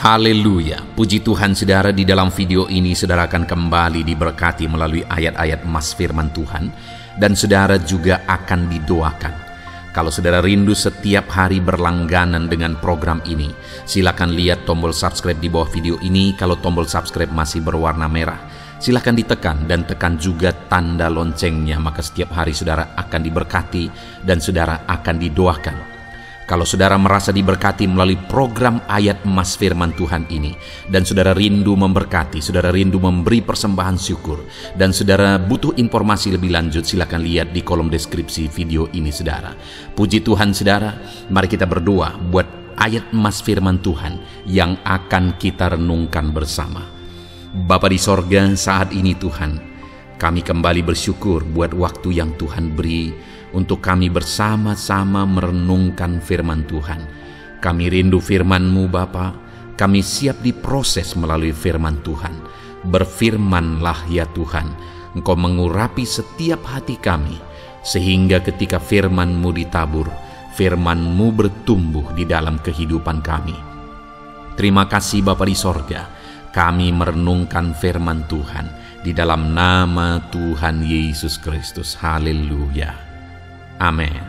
Haleluya, puji Tuhan saudara. Di dalam video ini saudara akan kembali diberkati melalui ayat-ayat emas firman Tuhan, dan saudara juga akan didoakan. Kalau saudara rindu setiap hari berlangganan dengan program ini, silakan lihat tombol subscribe di bawah video ini. Kalau tombol subscribe masih berwarna merah, silakan ditekan dan tekan juga tanda loncengnya, maka setiap hari saudara akan diberkati dan saudara akan didoakan. Kalau saudara merasa diberkati melalui program ayat emas firman Tuhan ini, dan saudara rindu memberkati, saudara rindu memberi persembahan syukur, dan saudara butuh informasi lebih lanjut, silakan lihat di kolom deskripsi video ini saudara. Puji Tuhan saudara, mari kita berdoa buat ayat emas firman Tuhan yang akan kita renungkan bersama. Bapa di sorga, saat ini Tuhan, kami kembali bersyukur buat waktu yang Tuhan beri untuk kami bersama-sama merenungkan firman Tuhan. Kami rindu firman-Mu Bapa, kami siap diproses melalui firman Tuhan. Berfirmanlah ya Tuhan, Engkau mengurapi setiap hati kami, sehingga ketika firman-Mu ditabur, firman-Mu bertumbuh di dalam kehidupan kami. Terima kasih Bapa di sorga, kami merenungkan firman Tuhan di dalam nama Tuhan Yesus Kristus. Haleluya. Amin.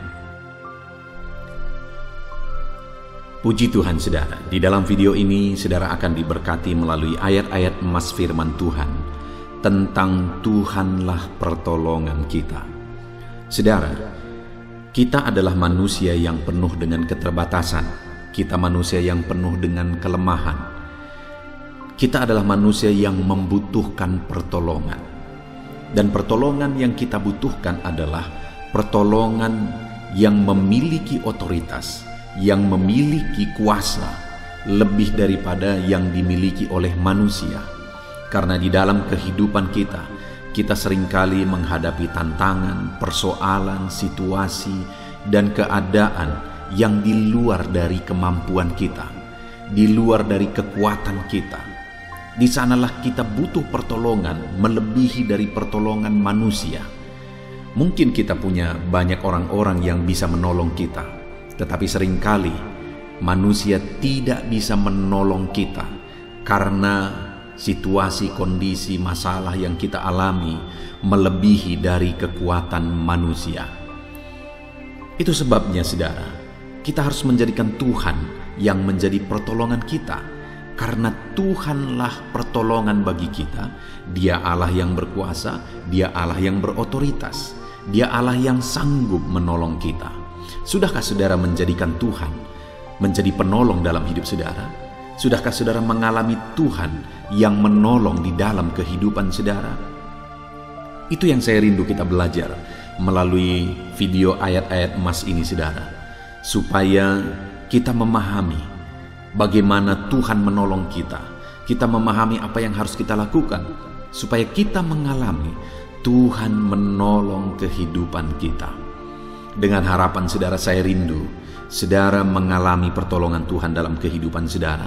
Puji Tuhan saudara, di dalam video ini saudara akan diberkati melalui ayat-ayat emas firman Tuhan tentang Tuhanlah pertolongan kita. Saudara, kita adalah manusia yang penuh dengan keterbatasan. Kita manusia yang penuh dengan kelemahan. Kita adalah manusia yang membutuhkan pertolongan. Dan pertolongan yang kita butuhkan adalah pertolongan yang memiliki otoritas, yang memiliki kuasa lebih daripada yang dimiliki oleh manusia. Karena di dalam kehidupan kita seringkali menghadapi tantangan, persoalan, situasi, dan keadaan yang di luar dari kemampuan kita, di luar dari kekuatan kita. Di sanalah kita butuh pertolongan melebihi dari pertolongan manusia. Mungkin kita punya banyak orang-orang yang bisa menolong kita, tetapi seringkali manusia tidak bisa menolong kita karena situasi, kondisi, masalah yang kita alami melebihi dari kekuatan manusia. Itu sebabnya saudara, kita harus menjadikan Tuhan yang menjadi pertolongan kita, karena Tuhanlah pertolongan bagi kita. Dia Allah yang berkuasa, Dia Allah yang berotoritas, Dia Allah yang sanggup menolong kita. Sudahkah saudara menjadikan Tuhan menjadi penolong dalam hidup saudara? Sudahkah saudara mengalami Tuhan yang menolong di dalam kehidupan saudara? Itu yang saya rindu kita belajar melalui video ayat-ayat emas ini saudara, supaya kita memahami bagaimana Tuhan menolong kita. Kita memahami apa yang harus kita lakukan supaya kita mengalami Tuhan menolong kehidupan kita. Dengan harapan saudara, saya rindu saudara mengalami pertolongan Tuhan dalam kehidupan saudara,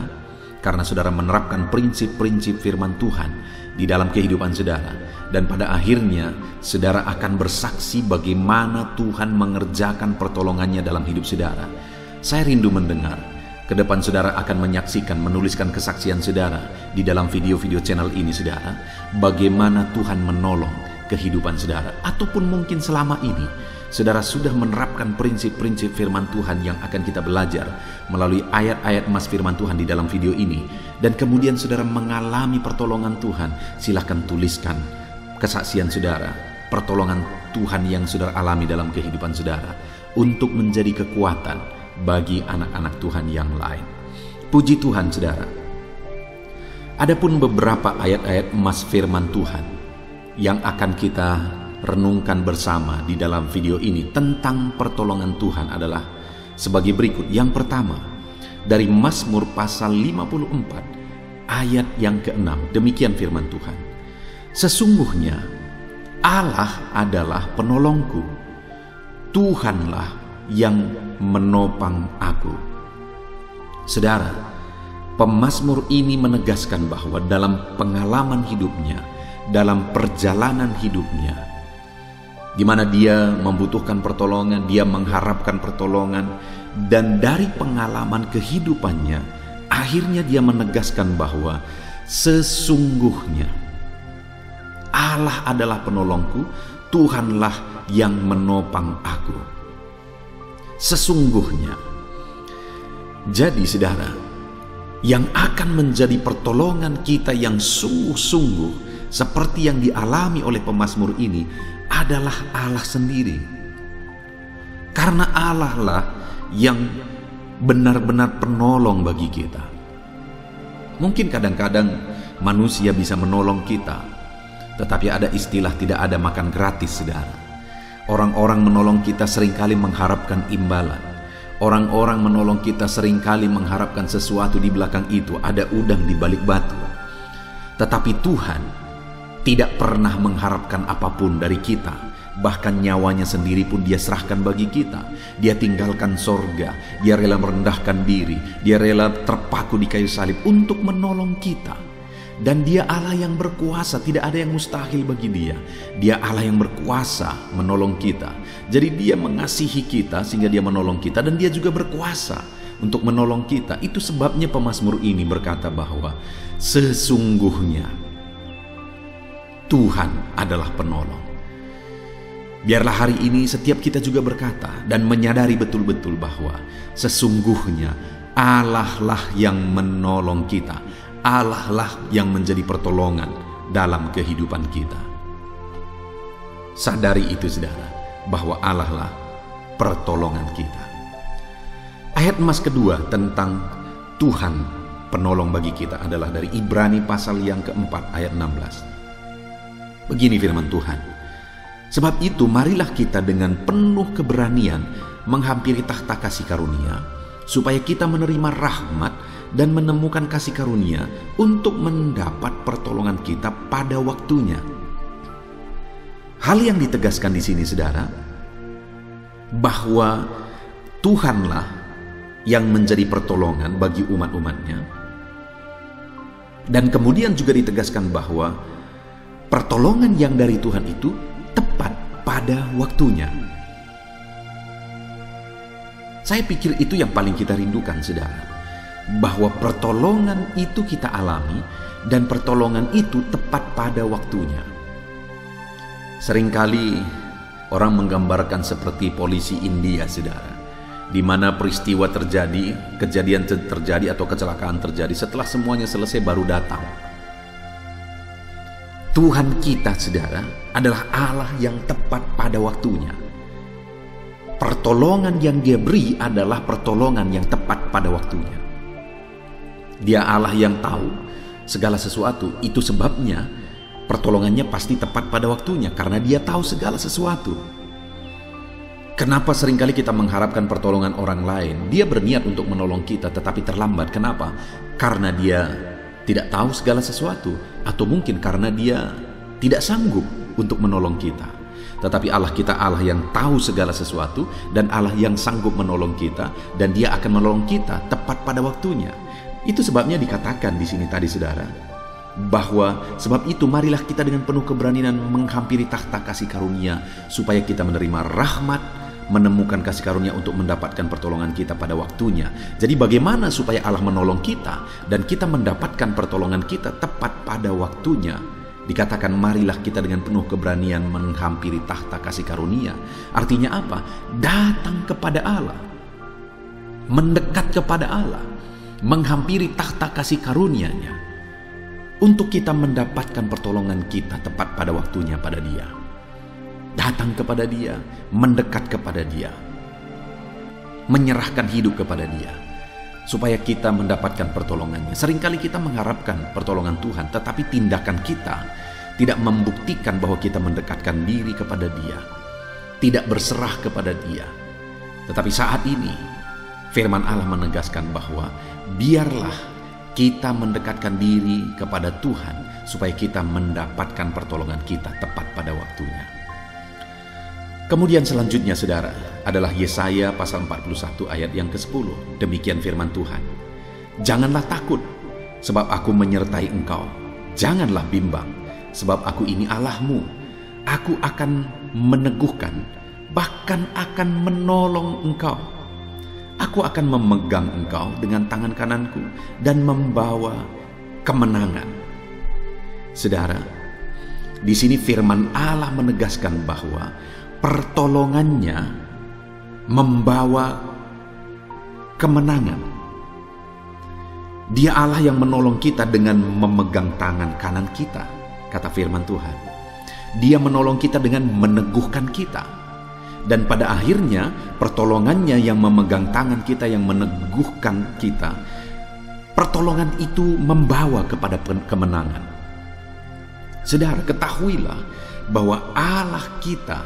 karena saudara menerapkan prinsip-prinsip firman Tuhan di dalam kehidupan saudara, dan pada akhirnya saudara akan bersaksi bagaimana Tuhan mengerjakan pertolongannya dalam hidup saudara. Saya rindu mendengar ke depan saudara akan menyaksikan, menuliskan kesaksian saudara di dalam video-video channel ini saudara, bagaimana Tuhan menolong kehidupan saudara. Ataupun mungkin selama ini saudara sudah menerapkan prinsip-prinsip firman Tuhan yang akan kita belajar melalui ayat-ayat emas firman Tuhan di dalam video ini, dan kemudian saudara mengalami pertolongan Tuhan. Silahkan tuliskan kesaksian saudara, pertolongan Tuhan yang saudara alami dalam kehidupan saudara, untuk menjadi kekuatan bagi anak-anak Tuhan yang lain. Puji Tuhan saudara. Adapun beberapa ayat-ayat emas firman Tuhan yang akan kita renungkan bersama di dalam video ini tentang pertolongan Tuhan adalah sebagai berikut. Yang pertama, dari Mazmur pasal 54 ayat yang ke-6. Demikian firman Tuhan. Sesungguhnya Allah adalah penolongku, Tuhanlah yang menopang aku. Saudara, pemazmur ini menegaskan bahwa dalam pengalaman hidupnya, dalam perjalanan hidupnya, di mana dia membutuhkan pertolongan, dia mengharapkan pertolongan, dan dari pengalaman kehidupannya akhirnya dia menegaskan bahwa sesungguhnya Allah adalah penolongku, Tuhanlah yang menopang aku. Sesungguhnya. Jadi saudara, yang akan menjadi pertolongan kita yang sungguh-sungguh seperti yang dialami oleh pemazmur ini adalah Allah sendiri. Karena Allah lah yang benar-benar penolong bagi kita. Mungkin kadang-kadang manusia bisa menolong kita, tetapi ada istilah tidak ada makan gratis, saudara. Orang-orang menolong kita seringkali mengharapkan imbalan. Orang-orang menolong kita seringkali mengharapkan sesuatu di belakang itu, ada udang di balik batu. Tetapi Tuhan tidak pernah mengharapkan apapun dari kita. Bahkan nyawanya sendiri pun dia serahkan bagi kita. Dia tinggalkan sorga, dia rela merendahkan diri, dia rela terpaku di kayu salib untuk menolong kita. Dan dia Allah yang berkuasa, tidak ada yang mustahil bagi dia. Dia Allah yang berkuasa menolong kita. Jadi dia mengasihi kita sehingga dia menolong kita, dan dia juga berkuasa untuk menolong kita. Itu sebabnya pemazmur ini berkata bahwa sesungguhnya Tuhan adalah penolong. Biarlah hari ini setiap kita juga berkata dan menyadari betul-betul bahwa sesungguhnya Allah lah yang menolong kita. Allah lah yang menjadi pertolongan dalam kehidupan kita. Sadari itu saudara, bahwa Allah lah pertolongan kita. Ayat emas kedua tentang Tuhan penolong bagi kita adalah dari Ibrani pasal yang keempat ayat 16. Begini firman Tuhan. Sebab itu marilah kita dengan penuh keberanian menghampiri takhta kasih karunia, supaya kita menerima rahmat dan menemukan kasih karunia untuk mendapat pertolongan kita pada waktunya. Hal yang ditegaskan di sini saudara, bahwa Tuhanlah yang menjadi pertolongan bagi umat-umatnya. Dan kemudian juga ditegaskan bahwa pertolongan yang dari Tuhan itu tepat pada waktunya. Saya pikir itu yang paling kita rindukan saudara, bahwa pertolongan itu kita alami dan pertolongan itu tepat pada waktunya. Seringkali orang menggambarkan seperti polisi India saudara, di mana peristiwa terjadi, kejadian terjadi atau kecelakaan terjadi, setelah semuanya selesai baru datang. Tuhan kita saudara adalah Allah yang tepat pada waktunya. Pertolongan yang dia beri adalah pertolongan yang tepat pada waktunya. Dia Allah yang tahu segala sesuatu. Itu sebabnya pertolongannya pasti tepat pada waktunya, karena dia tahu segala sesuatu. Kenapa seringkali kita mengharapkan pertolongan orang lain? Dia berniat untuk menolong kita tetapi terlambat. Kenapa? Karena dia tidak tahu segala sesuatu, atau mungkin karena dia tidak sanggup untuk menolong kita. Tetapi Allah kita Allah yang tahu segala sesuatu dan Allah yang sanggup menolong kita, dan dia akan menolong kita tepat pada waktunya. Itu sebabnya dikatakan di sini tadi saudara, bahwa sebab itu marilah kita dengan penuh keberanian menghampiri takhta kasih karunia, supaya kita menerima rahmat, menemukan kasih karunia untuk mendapatkan pertolongan kita pada waktunya. Jadi bagaimana supaya Allah menolong kita dan kita mendapatkan pertolongan kita tepat pada waktunya? Dikatakan marilah kita dengan penuh keberanian menghampiri takhta kasih karunia. Artinya apa? Datang kepada Allah, mendekat kepada Allah, menghampiri takhta kasih karunia-Nya, untuk kita mendapatkan pertolongan kita tepat pada waktunya pada Dia. Datang kepada Dia, mendekat kepada Dia, menyerahkan hidup kepada Dia, supaya kita mendapatkan pertolongannya. Seringkali kita mengharapkan pertolongan Tuhan, tetapi tindakan kita tidak membuktikan bahwa kita mendekatkan diri kepada Dia, tidak berserah kepada Dia. Tetapi saat ini firman Allah menegaskan bahwa biarlah kita mendekatkan diri kepada Tuhan, supaya kita mendapatkan pertolongan kita tepat pada waktunya. Kemudian selanjutnya saudara adalah Yesaya pasal 41 ayat yang ke-10. Demikian firman Tuhan. Janganlah takut, sebab aku menyertai engkau. Janganlah bimbang, sebab aku ini Allahmu. Aku akan meneguhkan, bahkan akan menolong engkau. Aku akan memegang engkau dengan tangan kananku dan membawa kemenangan. Saudara, di sini firman Allah menegaskan bahwa pertolongannya membawa kemenangan. Dia Allah yang menolong kita dengan memegang tangan kanan kita, kata firman Tuhan. Dia menolong kita dengan meneguhkan kita. Dan pada akhirnya pertolongannya yang memegang tangan kita, yang meneguhkan kita, pertolongan itu membawa kepada kemenangan. Saudara, ketahuilah bahwa Allah kita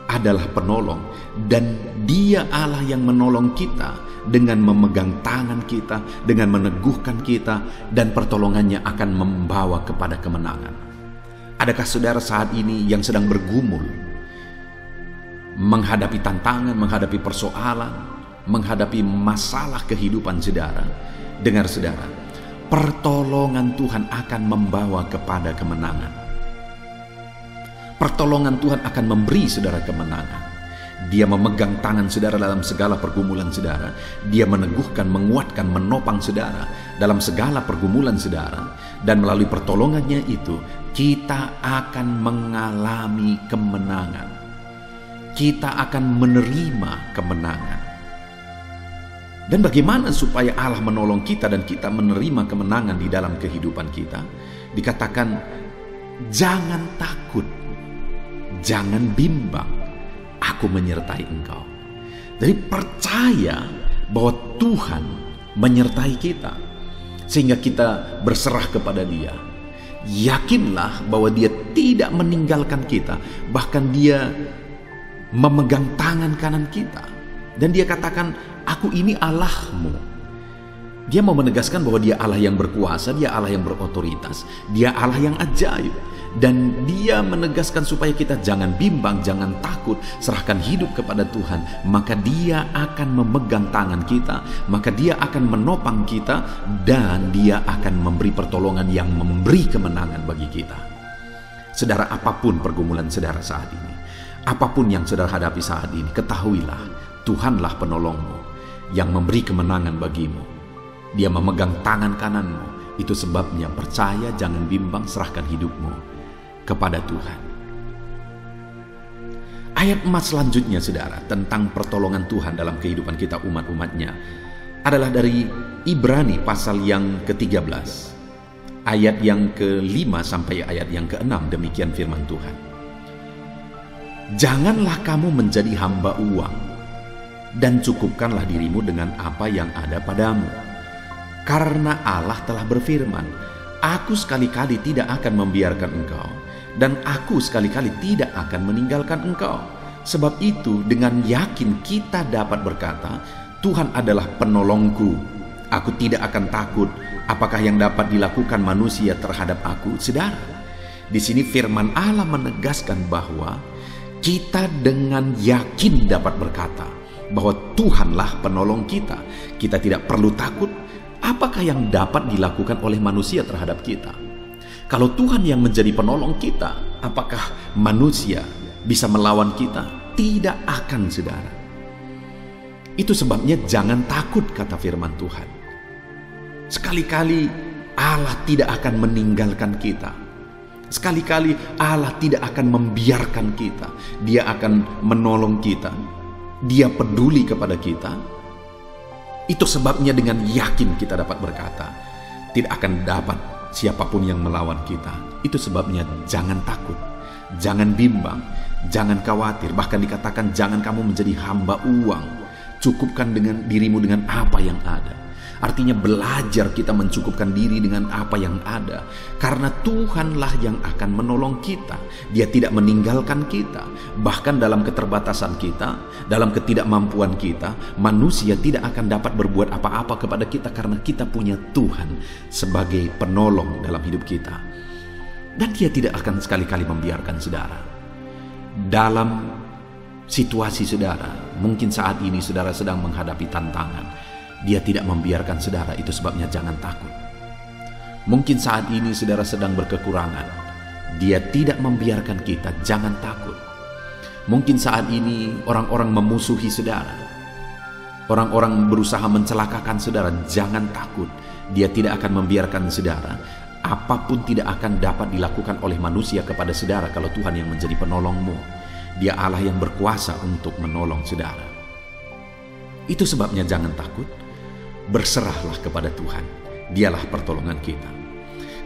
adalah penolong, dan Dia Allah yang menolong kita dengan memegang tangan kita, dengan meneguhkan kita, dan pertolongannya akan membawa kepada kemenangan. Adakah saudara saat ini yang sedang bergumul, menghadapi tantangan, menghadapi persoalan, menghadapi masalah kehidupan saudara? Dengar saudara, pertolongan Tuhan akan membawa kepada kemenangan. Pertolongan Tuhan akan memberi saudara kemenangan. Dia memegang tangan saudara dalam segala pergumulan saudara. Dia meneguhkan, menguatkan, menopang saudara dalam segala pergumulan saudara. Dan melalui pertolongannya itu, kita akan mengalami kemenangan. Kita akan menerima kemenangan. Dan bagaimana supaya Allah menolong kita dan kita menerima kemenangan di dalam kehidupan kita? Dikatakan, jangan takut, jangan bimbang, aku menyertai engkau. Jadi percaya bahwa Tuhan menyertai kita, sehingga kita berserah kepada Dia. Yakinlah bahwa Dia tidak meninggalkan kita, bahkan Dia memegang tangan kanan kita. Dan Dia katakan, aku ini Allahmu. Dia mau menegaskan bahwa Dia Allah yang berkuasa, Dia Allah yang berotoritas, Dia Allah yang ajaib. Dan Dia menegaskan supaya kita jangan bimbang, jangan takut, serahkan hidup kepada Tuhan. Maka Dia akan memegang tangan kita, maka Dia akan menopang kita, dan Dia akan memberi pertolongan yang memberi kemenangan bagi kita. Saudara, apapun pergumulan saudara saat ini, apapun yang saudara hadapi saat ini, ketahuilah Tuhanlah penolongmu yang memberi kemenangan bagimu. Dia memegang tangan kananmu. Itu sebabnya percaya, jangan bimbang, serahkan hidupmu kepada Tuhan. Ayat emas selanjutnya saudara, tentang pertolongan Tuhan dalam kehidupan kita umat-umatnya, adalah dari Ibrani pasal yang ke-13, ayat yang ke-5 sampai ayat yang ke-6. Demikian firman Tuhan. Janganlah kamu menjadi hamba uang, dan cukupkanlah dirimu dengan apa yang ada padamu. Karena Allah telah berfirman, aku sekali-kali tidak akan membiarkan engkau, dan aku sekali-kali tidak akan meninggalkan engkau. Sebab itu dengan yakin kita dapat berkata, Tuhan adalah penolongku, aku tidak akan takut. Apakah yang dapat dilakukan manusia terhadap aku? Saudara, di sini firman Allah menegaskan bahwa kita dengan yakin dapat berkata bahwa Tuhanlah penolong kita. Kita tidak perlu takut. Apakah yang dapat dilakukan oleh manusia terhadap kita? Kalau Tuhan yang menjadi penolong kita, apakah manusia bisa melawan kita? Tidak akan, saudara. Itu sebabnya jangan takut, kata firman Tuhan. Sekali-kali Allah tidak akan meninggalkan kita. Sekali-kali Allah tidak akan membiarkan kita. Dia akan menolong kita. Dia peduli kepada kita. Itu sebabnya dengan yakin kita dapat berkata, tidak akan dapat siapapun yang melawan kita. Itu sebabnya jangan takut, jangan bimbang, jangan khawatir. Bahkan dikatakan jangan kamu menjadi hamba uang. Cukupkan dengan dirimu dengan apa yang ada. Artinya belajar kita mencukupkan diri dengan apa yang ada. Karena Tuhanlah yang akan menolong kita. Dia tidak meninggalkan kita. Bahkan dalam keterbatasan kita, dalam ketidakmampuan kita, manusia tidak akan dapat berbuat apa-apa kepada kita, karena kita punya Tuhan sebagai penolong dalam hidup kita. Dan Dia tidak akan sekali-kali membiarkan saudara. Dalam situasi saudara, mungkin saat ini saudara sedang menghadapi tantangan, Dia tidak membiarkan saudara. Itu sebabnya jangan takut. Mungkin saat ini saudara sedang berkekurangan, Dia tidak membiarkan kita. Jangan takut. Mungkin saat ini orang-orang memusuhi saudara, Orang-orang berusaha mencelakakan saudara, jangan takut. Dia tidak akan membiarkan saudara. Apapun tidak akan dapat dilakukan oleh manusia kepada saudara kalau Tuhan yang menjadi penolongmu. Dia Allah yang berkuasa untuk menolong saudara. Itu sebabnya jangan takut. Berserahlah kepada Tuhan. Dialah pertolongan kita.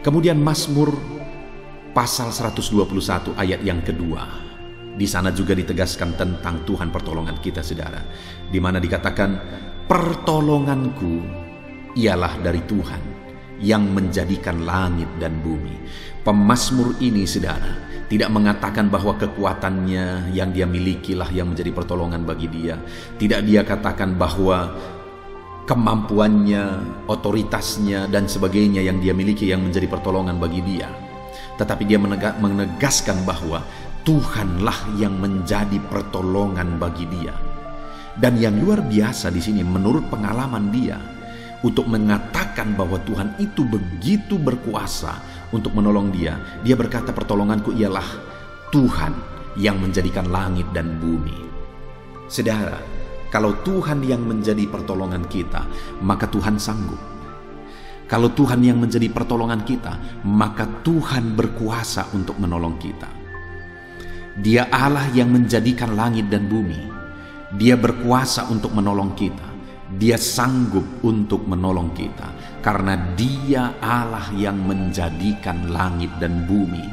Kemudian Mazmur pasal 121 ayat yang kedua. Di sana juga ditegaskan tentang Tuhan pertolongan kita saudara. Di mana dikatakan, pertolonganku ialah dari Tuhan yang menjadikan langit dan bumi. Pemazmur ini saudara tidak mengatakan bahwa kekuatannya yang dia milikilah yang menjadi pertolongan bagi dia. Tidak dia katakan bahwa kemampuannya, otoritasnya dan sebagainya yang dia miliki yang menjadi pertolongan bagi dia. Tetapi dia menegaskan bahwa Tuhanlah yang menjadi pertolongan bagi dia. Dan yang luar biasa di sini menurut pengalaman dia untuk mengatakan bahwa Tuhan itu begitu berkuasa untuk menolong dia. Dia berkata, pertolonganku ialah Tuhan yang menjadikan langit dan bumi. Saudara, kalau Tuhan yang menjadi pertolongan kita, maka Tuhan sanggup. Kalau Tuhan yang menjadi pertolongan kita, maka Tuhan berkuasa untuk menolong kita. Dia Allah yang menjadikan langit dan bumi. Dia berkuasa untuk menolong kita. Dia sanggup untuk menolong kita. Karena Dia Allah yang menjadikan langit dan bumi.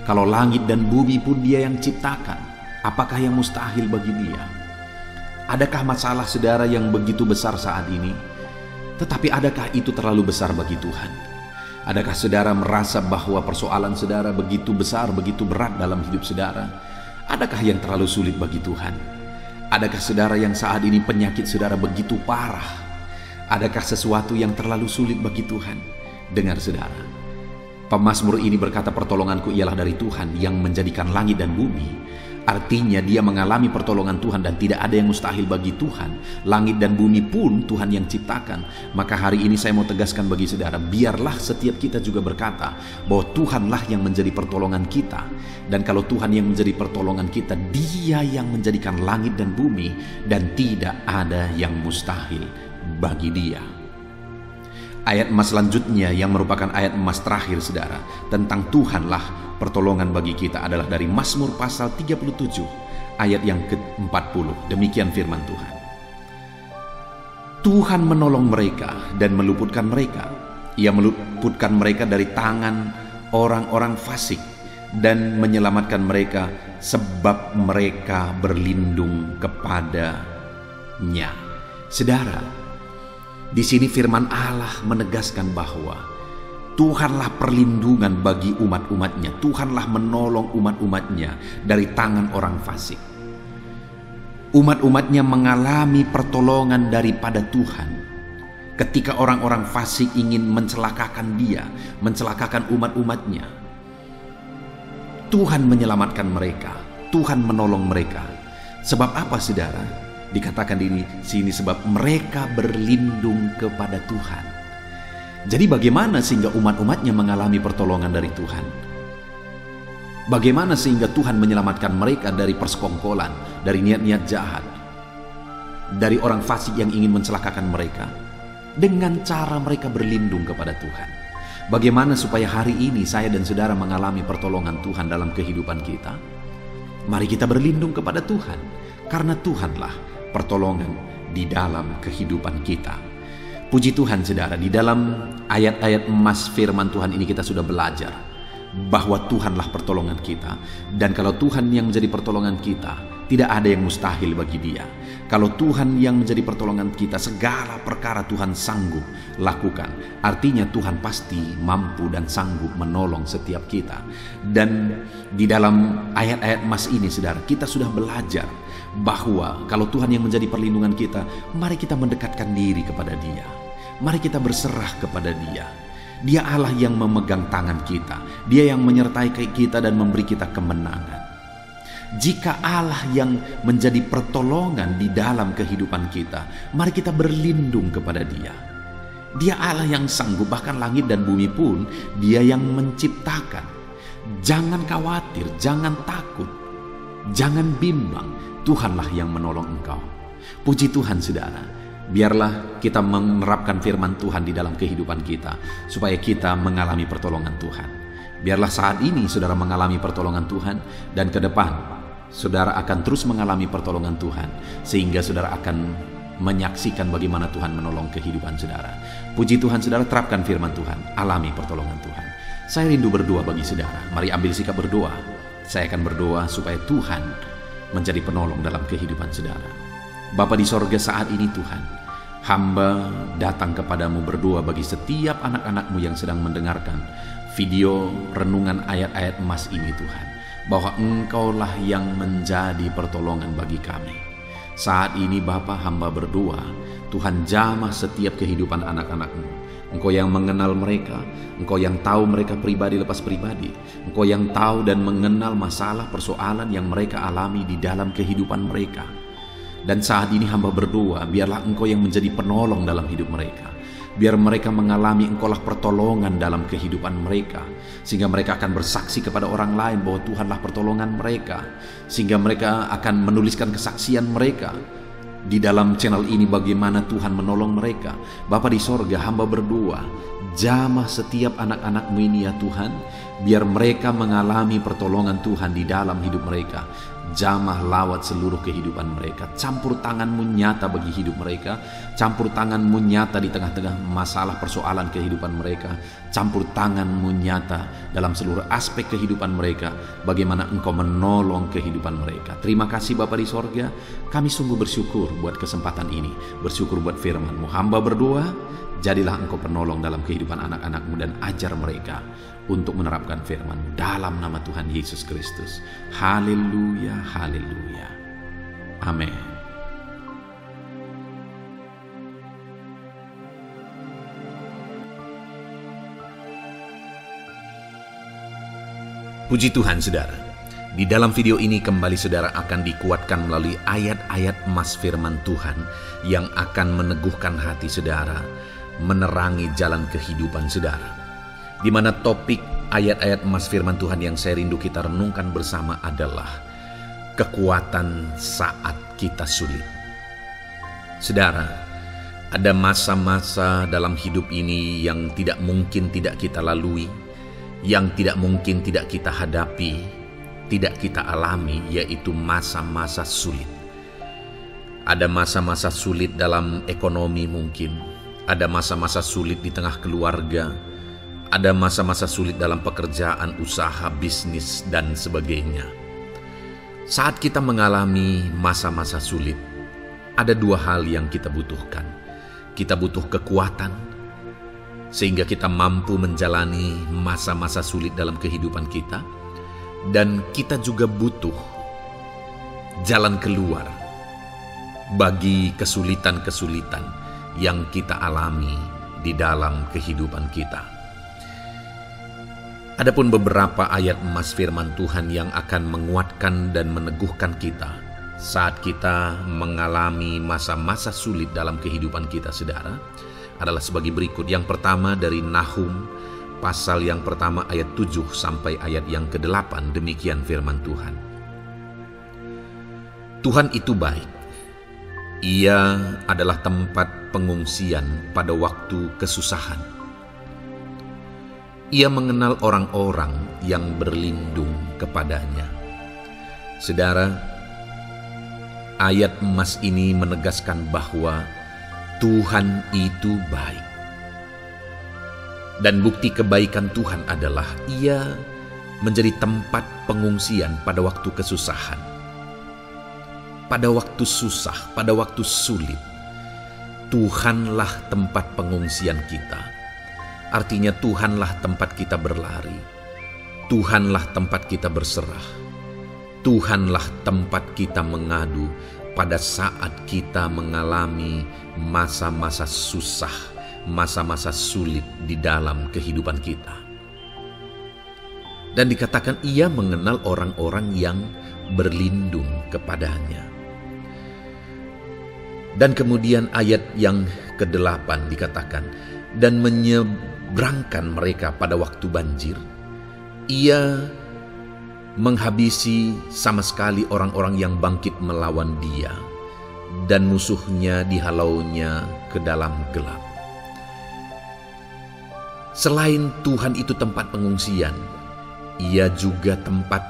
Kalau langit dan bumi pun Dia yang ciptakan, apakah yang mustahil bagi Dia? Adakah masalah saudara yang begitu besar saat ini? Tetapi adakah itu terlalu besar bagi Tuhan? Adakah saudara merasa bahwa persoalan saudara begitu besar, begitu berat dalam hidup saudara? Adakah yang terlalu sulit bagi Tuhan? Adakah saudara yang saat ini penyakit saudara begitu parah? Adakah sesuatu yang terlalu sulit bagi Tuhan? Dengar saudara, pemazmur ini berkata, pertolonganku ialah dari Tuhan yang menjadikan langit dan bumi. Artinya dia mengalami pertolongan Tuhan dan tidak ada yang mustahil bagi Tuhan. Langit dan bumi pun Tuhan yang ciptakan. Maka hari ini saya mau tegaskan bagi saudara, biarlah setiap kita juga berkata bahwa Tuhanlah yang menjadi pertolongan kita. Dan kalau Tuhan yang menjadi pertolongan kita, Dia yang menjadikan langit dan bumi, dan tidak ada yang mustahil bagi Dia. Ayat emas selanjutnya yang merupakan ayat emas terakhir saudara tentang Tuhanlah pertolongan bagi kita adalah dari Mazmur pasal 37 ayat yang ke-40. Demikian firman Tuhan. Tuhan menolong mereka dan meluputkan mereka. Ia meluputkan mereka dari tangan orang-orang fasik dan menyelamatkan mereka sebab mereka berlindung kepadanya. Saudara, di sini firman Allah menegaskan bahwa Tuhanlah perlindungan bagi umat-umatnya. Tuhanlah menolong umat-umatnya dari tangan orang fasik. Umat-umatnya mengalami pertolongan daripada Tuhan. Ketika orang-orang fasik ingin mencelakakan dia, mencelakakan umat-umatnya, Tuhan menyelamatkan mereka. Tuhan menolong mereka. Sebab apa saudara? Dikatakan di sini sebab mereka berlindung kepada Tuhan. Jadi bagaimana sehingga umat-umatnya mengalami pertolongan dari Tuhan? Bagaimana sehingga Tuhan menyelamatkan mereka dari persekongkolan, dari niat-niat jahat, dari orang fasik yang ingin mencelakakan mereka? Dengan cara mereka berlindung kepada Tuhan. Bagaimana supaya hari ini saya dan saudara mengalami pertolongan Tuhan dalam kehidupan kita? Mari kita berlindung kepada Tuhan, karena Tuhanlah pertolongan di dalam kehidupan kita. Puji Tuhan saudara, di dalam ayat-ayat emas firman Tuhan ini kita sudah belajar bahwa Tuhanlah pertolongan kita. Dan kalau Tuhan yang menjadi pertolongan kita, tidak ada yang mustahil bagi Dia. Kalau Tuhan yang menjadi pertolongan kita, segala perkara Tuhan sanggup lakukan. Artinya Tuhan pasti mampu dan sanggup menolong setiap kita. Dan di dalam ayat-ayat emas ini saudara, kita sudah belajar bahwa kalau Tuhan yang menjadi perlindungan kita, mari kita mendekatkan diri kepada Dia. Mari kita berserah kepada Dia. Dia Allah yang memegang tangan kita. Dia yang menyertai kita dan memberi kita kemenangan. Jika Allah yang menjadi pertolongan di dalam kehidupan kita, mari kita berlindung kepada Dia. Dia Allah yang sanggup, bahkan langit dan bumi pun Dia yang menciptakan. Jangan khawatir, jangan takut, jangan bimbang. Tuhanlah yang menolong engkau. Puji Tuhan saudara, Biarlah kita menerapkan firman Tuhan di dalam kehidupan kita, supaya kita mengalami pertolongan Tuhan. Biarlah saat ini saudara mengalami pertolongan Tuhan, dan ke depan saudara akan terus mengalami pertolongan Tuhan, sehingga saudara akan menyaksikan bagaimana Tuhan menolong kehidupan saudara. Puji Tuhan, saudara terapkan firman Tuhan, alami pertolongan Tuhan. Saya rindu berdoa bagi saudara. Mari ambil sikap berdoa. Saya akan berdoa supaya Tuhan menjadi penolong dalam kehidupan saudara. Bapa di sorga, saat ini Tuhan, hamba datang kepadamu berdoa bagi setiap anak-anakmu yang sedang mendengarkan video renungan ayat-ayat emas ini Tuhan, bahwa Engkaulah yang menjadi pertolongan bagi kami. Saat ini Bapa, hamba berdoa, Tuhan jamah setiap kehidupan anak-anakmu. Engkau yang mengenal mereka, Engkau yang tahu mereka pribadi lepas pribadi, Engkau yang tahu dan mengenal masalah persoalan yang mereka alami di dalam kehidupan mereka. Dan saat ini hamba berdoa, biarlah Engkau yang menjadi penolong dalam hidup mereka. Biar mereka mengalami Engkaulah pertolongan dalam kehidupan mereka, sehingga mereka akan bersaksi kepada orang lain bahwa Tuhanlah pertolongan mereka, sehingga mereka akan menuliskan kesaksian mereka di dalam channel ini bagaimana Tuhan menolong mereka. Bapa di sorga, hamba berdoa, jamah setiap anak-anakmu ini ya Tuhan, biar mereka mengalami pertolongan Tuhan di dalam hidup mereka. Jamah lawat seluruh kehidupan mereka. Campur tanganmu nyata bagi hidup mereka. Campur tanganmu nyata di tengah-tengah masalah persoalan kehidupan mereka. Campur tanganmu nyata dalam seluruh aspek kehidupan mereka. Bagaimana Engkau menolong kehidupan mereka. Terima kasih Bapa di sorga. Kami sungguh bersyukur buat kesempatan ini. Bersyukur buat firman-Mu. Hamba berdoa, jadilah Engkau penolong dalam kehidupan anak-anakmu dan ajar mereka untuk menerapkan firman dalam nama Tuhan Yesus Kristus. Haleluya, haleluya. Amin. Puji Tuhan saudara. Di dalam video ini kembali saudara akan dikuatkan melalui ayat-ayat emas firman Tuhan yang akan meneguhkan hati saudara, menerangi jalan kehidupan saudara. Di mana topik ayat-ayat emas firman Tuhan yang saya rindu kita renungkan bersama adalah kekuatan saat kita sulit. Saudara, ada masa-masa dalam hidup ini yang tidak mungkin tidak kita lalui, yang tidak mungkin tidak kita hadapi, tidak kita alami, yaitu masa-masa sulit. Ada masa-masa sulit dalam ekonomi mungkin, ada masa-masa sulit di tengah keluarga, ada masa-masa sulit dalam pekerjaan, usaha, bisnis, dan sebagainya. Saat kita mengalami masa-masa sulit, ada dua hal yang kita butuhkan. Kita butuh kekuatan, sehingga kita mampu menjalani masa-masa sulit dalam kehidupan kita. Dan kita juga butuh jalan keluar bagi kesulitan-kesulitan yang kita alami di dalam kehidupan kita. Adapun beberapa ayat emas firman Tuhan yang akan menguatkan dan meneguhkan kita saat kita mengalami masa-masa sulit dalam kehidupan kita saudara, adalah sebagai berikut. Yang pertama dari Nahum pasal yang pertama ayat 7 sampai ayat yang ke-8. Demikian firman Tuhan. Tuhan itu baik. Ia adalah tempat pengungsian pada waktu kesusahan. Ia mengenal orang-orang yang berlindung kepadanya. Saudara, ayat emas ini menegaskan bahwa Tuhan itu baik. Dan bukti kebaikan Tuhan adalah Ia menjadi tempat pengungsian pada waktu kesusahan. Pada waktu susah, pada waktu sulit, Tuhanlah tempat pengungsian kita. Artinya Tuhanlah tempat kita berlari, Tuhanlah tempat kita berserah, Tuhanlah tempat kita mengadu pada saat kita mengalami masa-masa susah, masa-masa sulit di dalam kehidupan kita. Dan dikatakan Ia mengenal orang-orang yang berlindung kepadanya. Dan kemudian ayat yang ke-8 dikatakan, dan menyeberangkan mereka pada waktu banjir. Ia menghabisi sama sekali orang-orang yang bangkit melawan Dia. dan musuhnya dihalaunya ke dalam gelap. Selain Tuhan itu tempat pengungsian, Ia juga tempat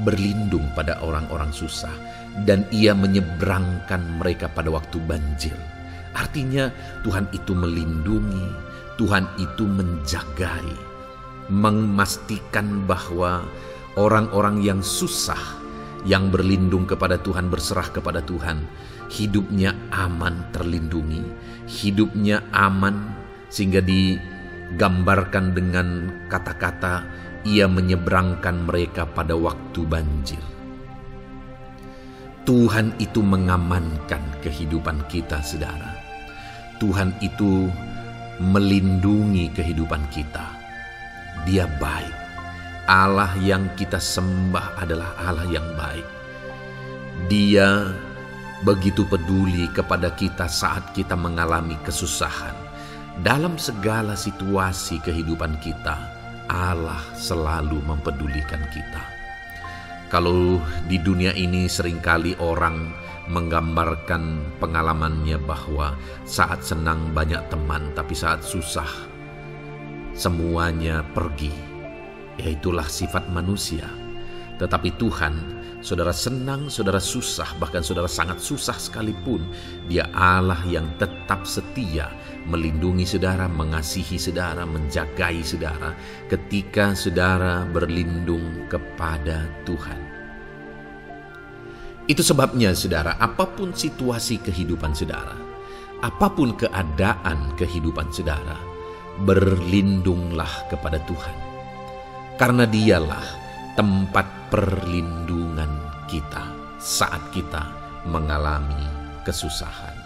berlindung pada orang-orang susah, dan Ia menyeberangkan mereka pada waktu banjir. Artinya Tuhan itu melindungi, Tuhan itu menjagai, memastikan bahwa orang-orang yang susah, yang berlindung kepada Tuhan, berserah kepada Tuhan, hidupnya aman, terlindungi, hidupnya aman, sehingga digambarkan dengan kata-kata Ia menyeberangkan mereka pada waktu banjir. Tuhan itu mengamankan kehidupan kita, saudara. Tuhan itu melindungi kehidupan kita. Dia baik. Allah yang kita sembah adalah Allah yang baik. Dia begitu peduli kepada kita saat kita mengalami kesusahan. Dalam segala situasi kehidupan kita, Allah selalu mempedulikan kita. Kalau di dunia ini seringkali orang menggambarkan pengalamannya bahwa saat senang banyak teman, tapi saat susah semuanya pergi. Ya, itulah sifat manusia. Tetapi Tuhan, saudara senang, saudara susah, bahkan saudara sangat susah sekalipun, Dia Allah yang tetap setia, melindungi saudara, mengasihi saudara, menjagai saudara ketika saudara berlindung kepada Tuhan. Itu sebabnya saudara, apapun situasi kehidupan saudara, apapun keadaan kehidupan saudara, berlindunglah kepada Tuhan. Karena Dialah tempat perlindungan kita saat kita mengalami kesusahan.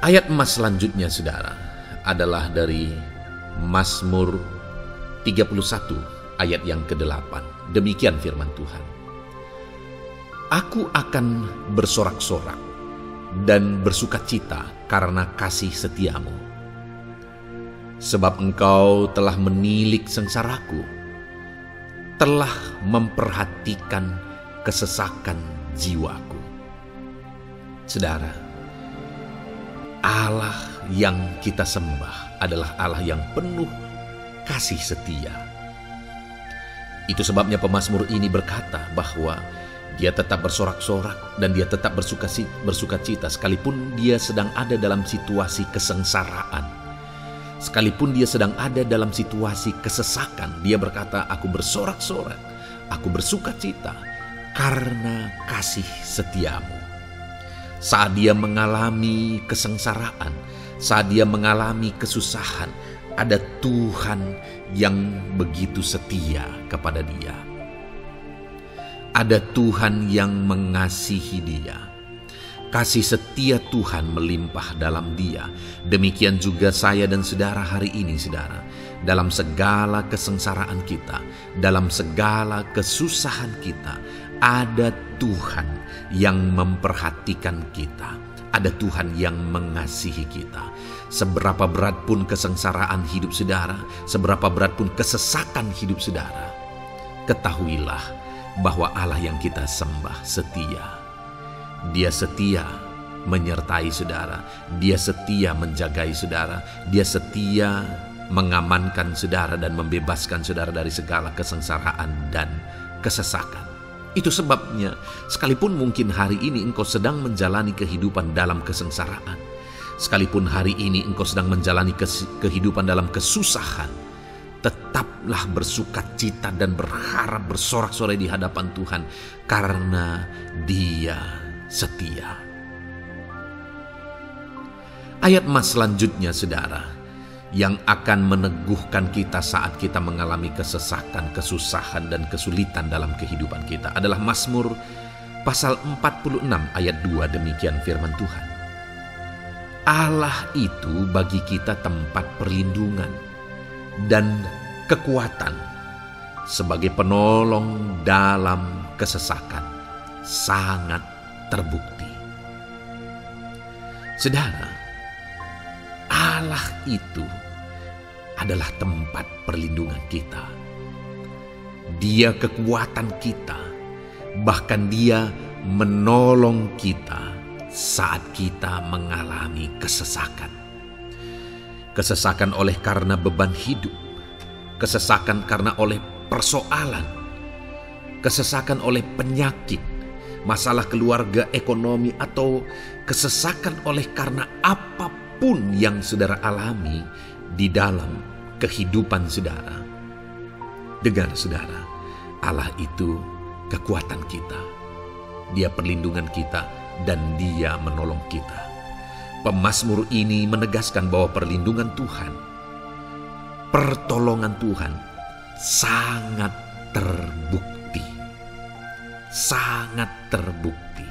Ayat emas selanjutnya saudara adalah dari Mazmur 31 ayat yang ke-8. Demikian firman Tuhan. Aku akan bersorak-sorak dan bersukacita karena kasih setiamu. Sebab engkau telah menilik sengsaraku, telah memperhatikan kesesakan jiwaku. Saudara, Allah yang kita sembah adalah Allah yang penuh kasih setia. Itu sebabnya pemazmur ini berkata bahwa dia tetap bersorak-sorak dan dia tetap bersukacita sekalipun dia sedang ada dalam situasi kesengsaraan. Sekalipun dia sedang ada dalam situasi kesesakan, dia berkata, aku bersorak-sorak, aku bersukacita karena kasih setiamu. Saat dia mengalami kesengsaraan, saat dia mengalami kesusahan, ada Tuhan yang begitu setia kepada dia. Ada Tuhan yang mengasihi dia. Kasih setia Tuhan melimpah dalam dia. Demikian juga saya dan saudara hari ini, saudara. Dalam segala kesengsaraan kita, dalam segala kesusahan kita, ada Tuhan yang memperhatikan kita. Ada Tuhan yang mengasihi kita. Seberapa berat pun kesengsaraan hidup saudara, seberapa berat pun kesesakan hidup saudara, ketahuilah bahwa Allah yang kita sembah setia. Dia setia menyertai saudara, Dia setia menjagai saudara, Dia setia mengamankan saudara dan membebaskan saudara dari segala kesengsaraan dan kesesakan. Itu sebabnya sekalipun mungkin hari ini engkau sedang menjalani kehidupan dalam kesengsaraan, sekalipun hari ini engkau sedang menjalani kehidupan dalam kesusahan, tetaplah bersukacita dan berharap, bersorak-sorai di hadapan Tuhan karena Dia setia. Ayat emas selanjutnya saudara, yang akan meneguhkan kita saat kita mengalami kesesakan, kesusahan dan kesulitan dalam kehidupan kita adalah Mazmur pasal 46 ayat 2. Demikian firman Tuhan. Allah itu bagi kita tempat perlindungan dan kekuatan sebagai penolong dalam kesesakan, sangat terbukti. Saudara, Allah itu adalah tempat perlindungan kita. Dia kekuatan kita, Bahkan Dia menolong kita saat kita mengalami kesesakan. Kesesakan oleh karena beban hidup, kesesakan karena oleh persoalan, kesesakan oleh penyakit, masalah keluarga, ekonomi, atau kesesakan oleh karena apapun yang saudara alami di dalam kehidupan saudara. Dengar saudara, Allah itu kekuatan kita. Dia perlindungan kita dan Dia menolong kita. Pemazmur ini menegaskan bahwa perlindungan Tuhan, pertolongan Tuhan sangat terbukti. Sangat terbukti.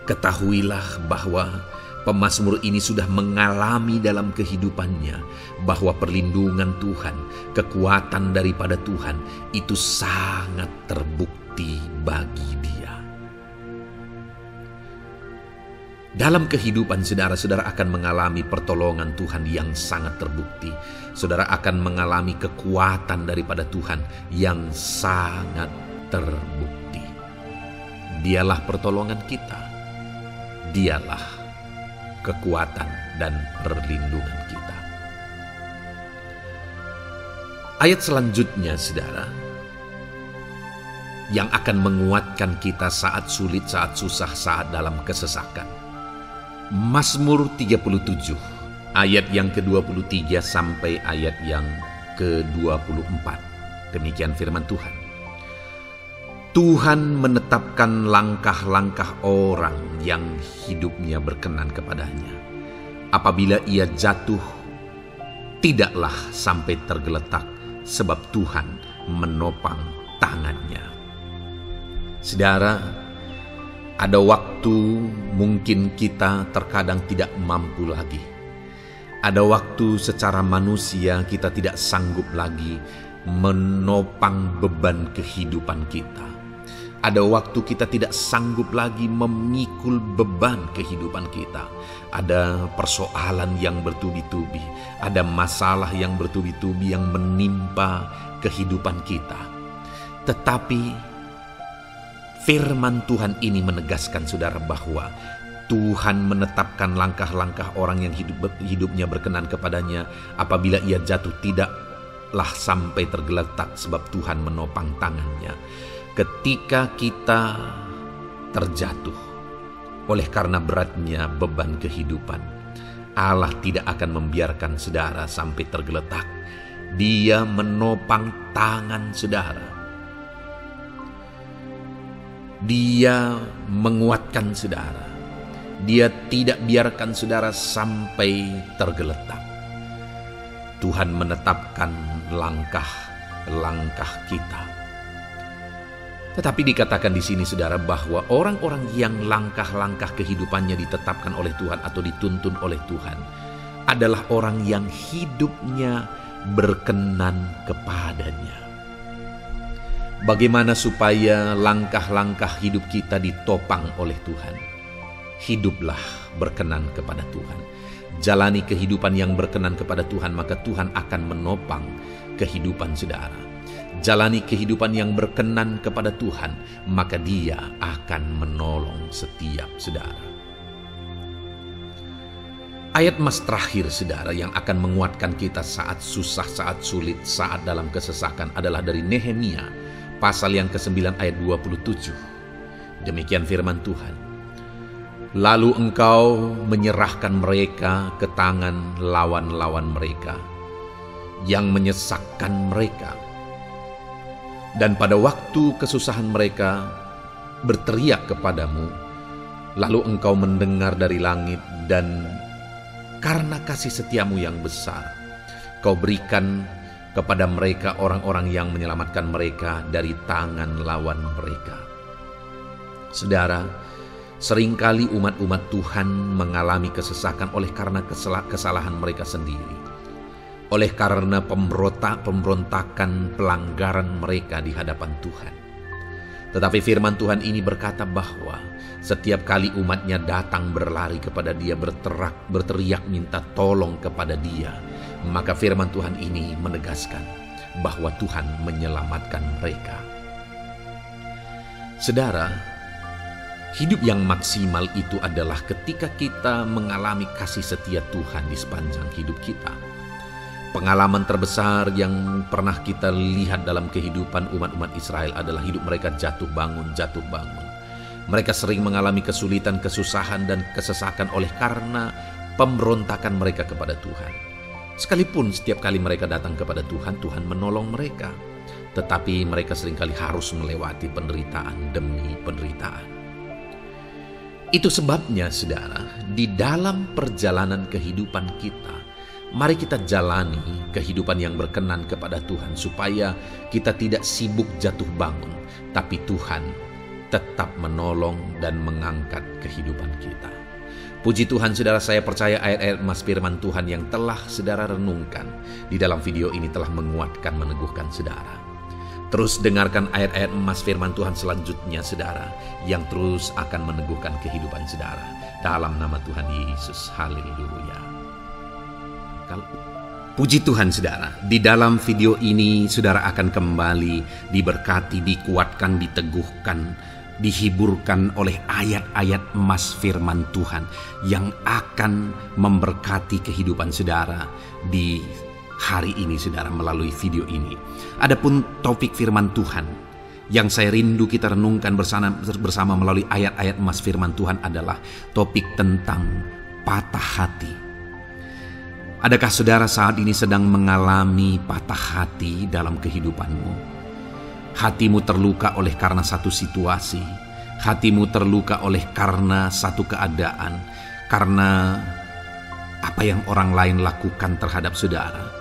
Ketahuilah bahwa pemazmur ini sudah mengalami dalam kehidupannya bahwa perlindungan Tuhan, kekuatan daripada Tuhan itu sangat terbukti bagi dia. Dalam kehidupan saudara akan mengalami pertolongan Tuhan yang sangat terbukti. Saudara akan mengalami kekuatan daripada Tuhan yang sangat terbukti. Dialah pertolongan kita. Dialah kekuatan dan perlindungan kita. Ayat selanjutnya saudara, yang akan menguatkan kita saat sulit, saat susah, saat dalam kesesakan. Mazmur 37 ayat yang ke-23 sampai ayat yang ke-24. Demikian firman Tuhan. Tuhan menetapkan langkah-langkah orang yang hidupnya berkenan kepadanya. Apabila ia jatuh, tidaklah sampai tergeletak, sebab Tuhan menopang tangannya. Saudara, ada waktu mungkin kita terkadang tidak mampu lagi. Ada waktu secara manusia kita tidak sanggup lagi menopang beban kehidupan kita. Ada waktu kita tidak sanggup lagi memikul beban kehidupan kita. Ada persoalan yang bertubi-tubi, ada masalah yang bertubi-tubi yang menimpa kehidupan kita. Tetapi firman Tuhan ini menegaskan saudara bahwa Tuhan menetapkan langkah-langkah orang yang hidupnya berkenan kepadanya. Apabila ia jatuh, tidaklah sampai tergeletak, sebab Tuhan menopang tangannya. Ketika kita terjatuh oleh karena beratnya beban kehidupan, Allah tidak akan membiarkan saudara sampai tergeletak. Dia menopang tangan saudara. Dia menguatkan saudara. Dia tidak biarkan saudara sampai tergeletak. Tuhan menetapkan langkah-langkah kita. Tetapi dikatakan di sini saudara bahwa orang-orang yang langkah-langkah kehidupannya ditetapkan oleh Tuhan atau dituntun oleh Tuhan adalah orang yang hidupnya berkenan kepadanya. Bagaimana supaya langkah-langkah hidup kita ditopang oleh Tuhan? Hiduplah berkenan kepada Tuhan. Jalani kehidupan yang berkenan kepada Tuhan, maka Tuhan akan menopang kehidupan saudara. Jalani kehidupan yang berkenan kepada Tuhan, maka Dia akan menolong setiap saudara. Ayat mas terakhir saudara yang akan menguatkan kita saat susah, saat sulit, saat dalam kesesakan adalah dari Nehemia pasal yang ke-9 ayat 27. Demikian firman Tuhan. Lalu engkau menyerahkan mereka ke tangan lawan-lawan mereka yang menyesakkan mereka. Dan pada waktu kesusahan mereka berteriak kepadamu, lalu engkau mendengar dari langit, dan karena kasih setiamu yang besar, kau berikan kepada mereka orang-orang yang menyelamatkan mereka dari tangan lawan mereka. Saudara, seringkali umat-umat Tuhan mengalami kesesakan oleh karena kesalahan mereka sendiri. Oleh karena pemberontakan, pelanggaran mereka di hadapan Tuhan. Tetapi firman Tuhan ini berkata bahwa setiap kali umatnya datang berlari kepada Dia, berteriak minta tolong kepada Dia, maka firman Tuhan ini menegaskan bahwa Tuhan menyelamatkan mereka. Saudara, hidup yang maksimal itu adalah ketika kita mengalami kasih setia Tuhan di sepanjang hidup kita. Pengalaman terbesar yang pernah kita lihat dalam kehidupan umat-umat Israel adalah hidup mereka jatuh bangun. Mereka sering mengalami kesulitan, kesusahan, dan kesesakan oleh karena pemberontakan mereka kepada Tuhan. Sekalipun setiap kali mereka datang kepada Tuhan, Tuhan menolong mereka. Tetapi mereka seringkali harus melewati penderitaan demi penderitaan. Itu sebabnya, saudara, di dalam perjalanan kehidupan kita, mari kita jalani kehidupan yang berkenan kepada Tuhan supaya kita tidak sibuk jatuh bangun, tapi Tuhan tetap menolong dan mengangkat kehidupan kita. Puji Tuhan, saudara, saya percaya ayat-ayat emas firman Tuhan yang telah saudara renungkan di dalam video ini telah menguatkan, meneguhkan saudara. Terus dengarkan ayat-ayat emas firman Tuhan selanjutnya, saudara, yang terus akan meneguhkan kehidupan saudara. Dalam nama Tuhan Yesus, haleluya. Puji Tuhan, saudara, di dalam video ini saudara akan kembali diberkati, dikuatkan, diteguhkan, dihiburkan oleh ayat-ayat emas firman Tuhan yang akan memberkati kehidupan saudara di hari ini, saudara, melalui video ini. Adapun topik firman Tuhan yang saya rindu kita renungkan bersama melalui ayat-ayat emas firman Tuhan adalah topik tentang patah hati. Adakah saudara saat ini sedang mengalami patah hati dalam kehidupanmu? Hatimu terluka oleh karena satu situasi, hatimu terluka oleh karena satu keadaan, karena apa yang orang lain lakukan terhadap saudara.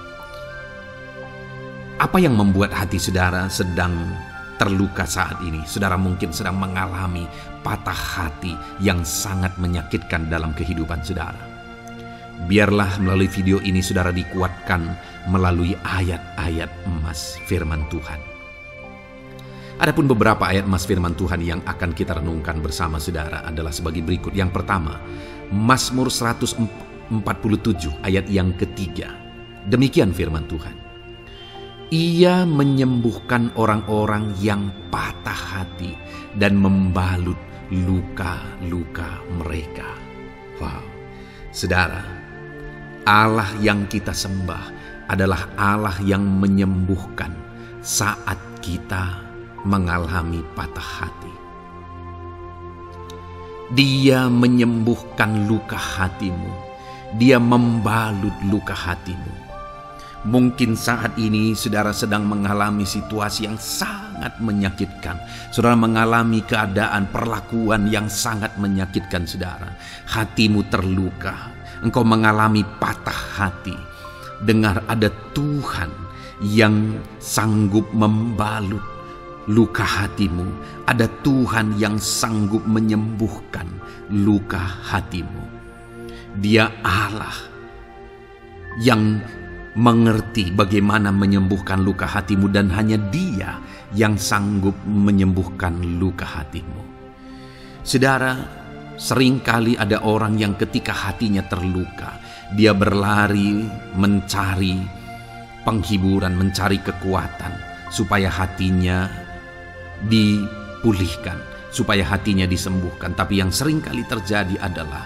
Apa yang membuat hati saudara sedang terluka saat ini? Saudara mungkin sedang mengalami patah hati yang sangat menyakitkan dalam kehidupan saudara. Biarlah melalui video ini saudara dikuatkan melalui ayat-ayat emas firman Tuhan. Adapun beberapa ayat emas firman Tuhan yang akan kita renungkan bersama saudara adalah sebagai berikut. Yang pertama, Mazmur 147 ayat yang ketiga. Demikian firman Tuhan. Ia menyembuhkan orang-orang yang patah hati dan membalut luka-luka mereka. Wow, saudara, Allah yang kita sembah adalah Allah yang menyembuhkan saat kita mengalami patah hati. Dia menyembuhkan luka hatimu. Dia membalut luka hatimu. Mungkin saat ini saudara sedang mengalami situasi yang sangat menyakitkan. Saudara mengalami keadaan perlakuan yang sangat menyakitkan saudara. Hatimu terluka. Engkau mengalami patah hati. Dengar, ada Tuhan yang sanggup membalut luka hatimu. Ada Tuhan yang sanggup menyembuhkan luka hatimu. Dia Allah yang mengerti bagaimana menyembuhkan luka hatimu, dan hanya Dia yang sanggup menyembuhkan luka hatimu. Saudara, seringkali ada orang yang ketika hatinya terluka, dia berlari mencari penghiburan, mencari kekuatan supaya hatinya dipulihkan, supaya hatinya disembuhkan. Tapi yang seringkali terjadi adalah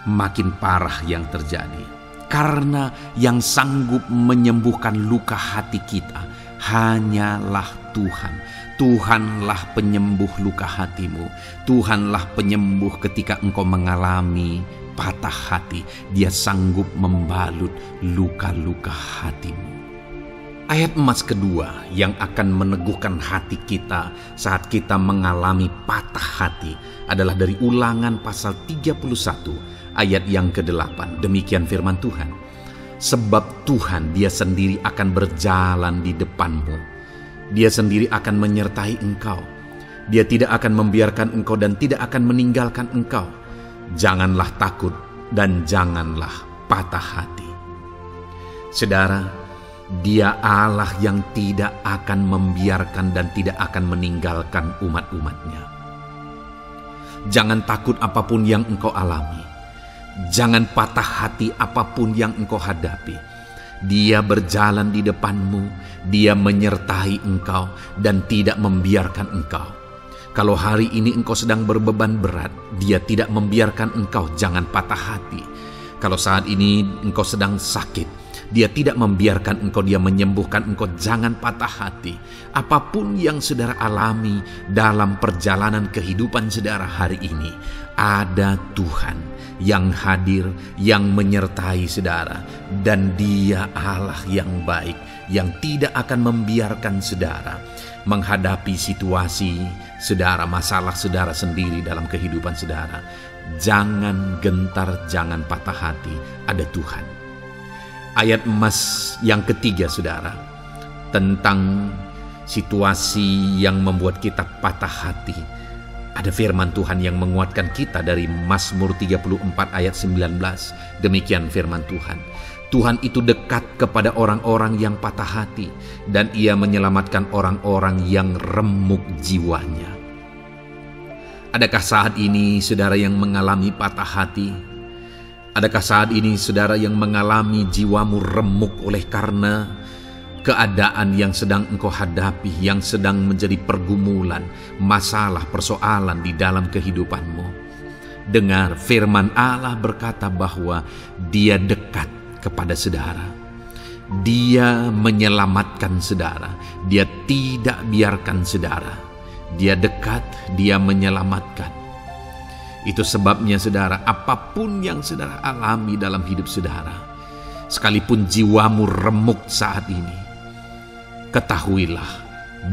makin parah yang terjadi. Karena yang sanggup menyembuhkan luka hati kita hanyalah Tuhan. Tuhanlah penyembuh luka hatimu. Tuhanlah penyembuh ketika engkau mengalami patah hati. Dia sanggup membalut luka-luka hatimu. Ayat emas kedua yang akan meneguhkan hati kita saat kita mengalami patah hati adalah dari Ulangan pasal 31 ayat yang ke-8. Demikian firman Tuhan. Sebab Tuhan Dia sendiri akan berjalan di depanmu. Dia sendiri akan menyertai engkau. Dia tidak akan membiarkan engkau dan tidak akan meninggalkan engkau. Janganlah takut dan janganlah patah hati. Saudara, Dia Allah yang tidak akan membiarkan dan tidak akan meninggalkan umat-umatnya. Jangan takut apapun yang engkau alami. Jangan patah hati apapun yang engkau hadapi. Dia berjalan di depanmu. Dia menyertai engkau dan tidak membiarkan engkau. Kalau hari ini engkau sedang berbeban berat, Dia tidak membiarkan engkau jangan patah hati. Kalau saat ini engkau sedang sakit, Dia tidak membiarkan engkau, Dia menyembuhkan engkau, jangan patah hati. Apapun yang saudara alami dalam perjalanan kehidupan saudara hari ini, ada Tuhan yang hadir, yang menyertai saudara. Dan Dia Allah yang baik, yang tidak akan membiarkan saudara menghadapi situasi saudara, masalah saudara sendiri dalam kehidupan saudara. Jangan gentar, jangan patah hati, ada Tuhan. Ayat emas yang ketiga saudara, tentang situasi yang membuat kita patah hati. Ada firman Tuhan yang menguatkan kita dari Mazmur 34 ayat 19. Demikian firman Tuhan. Tuhan itu dekat kepada orang-orang yang patah hati, dan Ia menyelamatkan orang-orang yang remuk jiwanya. Adakah saat ini saudara yang mengalami patah hati? Adakah saat ini saudara yang mengalami jiwamu remuk oleh karena keadaan yang sedang engkau hadapi, yang sedang menjadi pergumulan, masalah, persoalan di dalam kehidupanmu? Dengar, firman Allah berkata bahwa Dia dekat kepada saudara. Dia menyelamatkan saudara. Dia tidak biarkan saudara. Dia dekat, Dia menyelamatkan. Itu sebabnya saudara, apapun yang saudara alami dalam hidup saudara, sekalipun jiwamu remuk saat ini, ketahuilah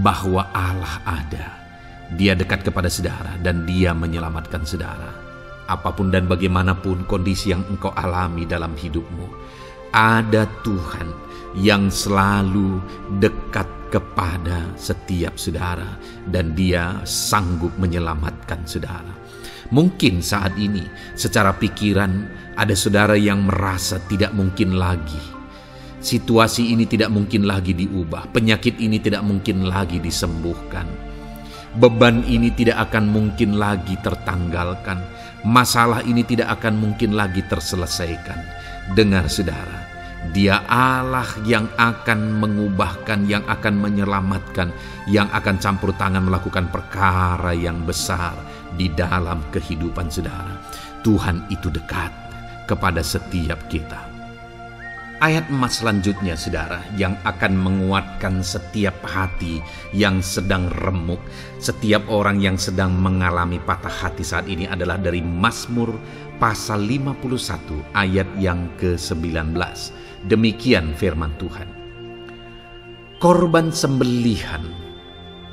bahwa Allah ada. Dia dekat kepada saudara dan Dia menyelamatkan saudara. Apapun dan bagaimanapun kondisi yang engkau alami dalam hidupmu, ada Tuhan yang selalu dekat kepada setiap saudara, dan Dia sanggup menyelamatkan saudara. Mungkin saat ini secara pikiran ada saudara yang merasa tidak mungkin lagi. Situasi ini tidak mungkin lagi diubah. Penyakit ini tidak mungkin lagi disembuhkan. Beban ini tidak akan mungkin lagi tertanggalkan. Masalah ini tidak akan mungkin lagi terselesaikan. Dengar saudara, Dia Allah yang akan mengubahkan, yang akan menyelamatkan, yang akan campur tangan melakukan perkara yang besar di dalam kehidupan saudara. Tuhan itu dekat kepada setiap kita. Ayat emas selanjutnya saudara, yang akan menguatkan setiap hati yang sedang remuk, setiap orang yang sedang mengalami patah hati saat ini adalah dari Mazmur pasal 51 ayat yang ke-19. Demikian firman Tuhan. Korban sembelihan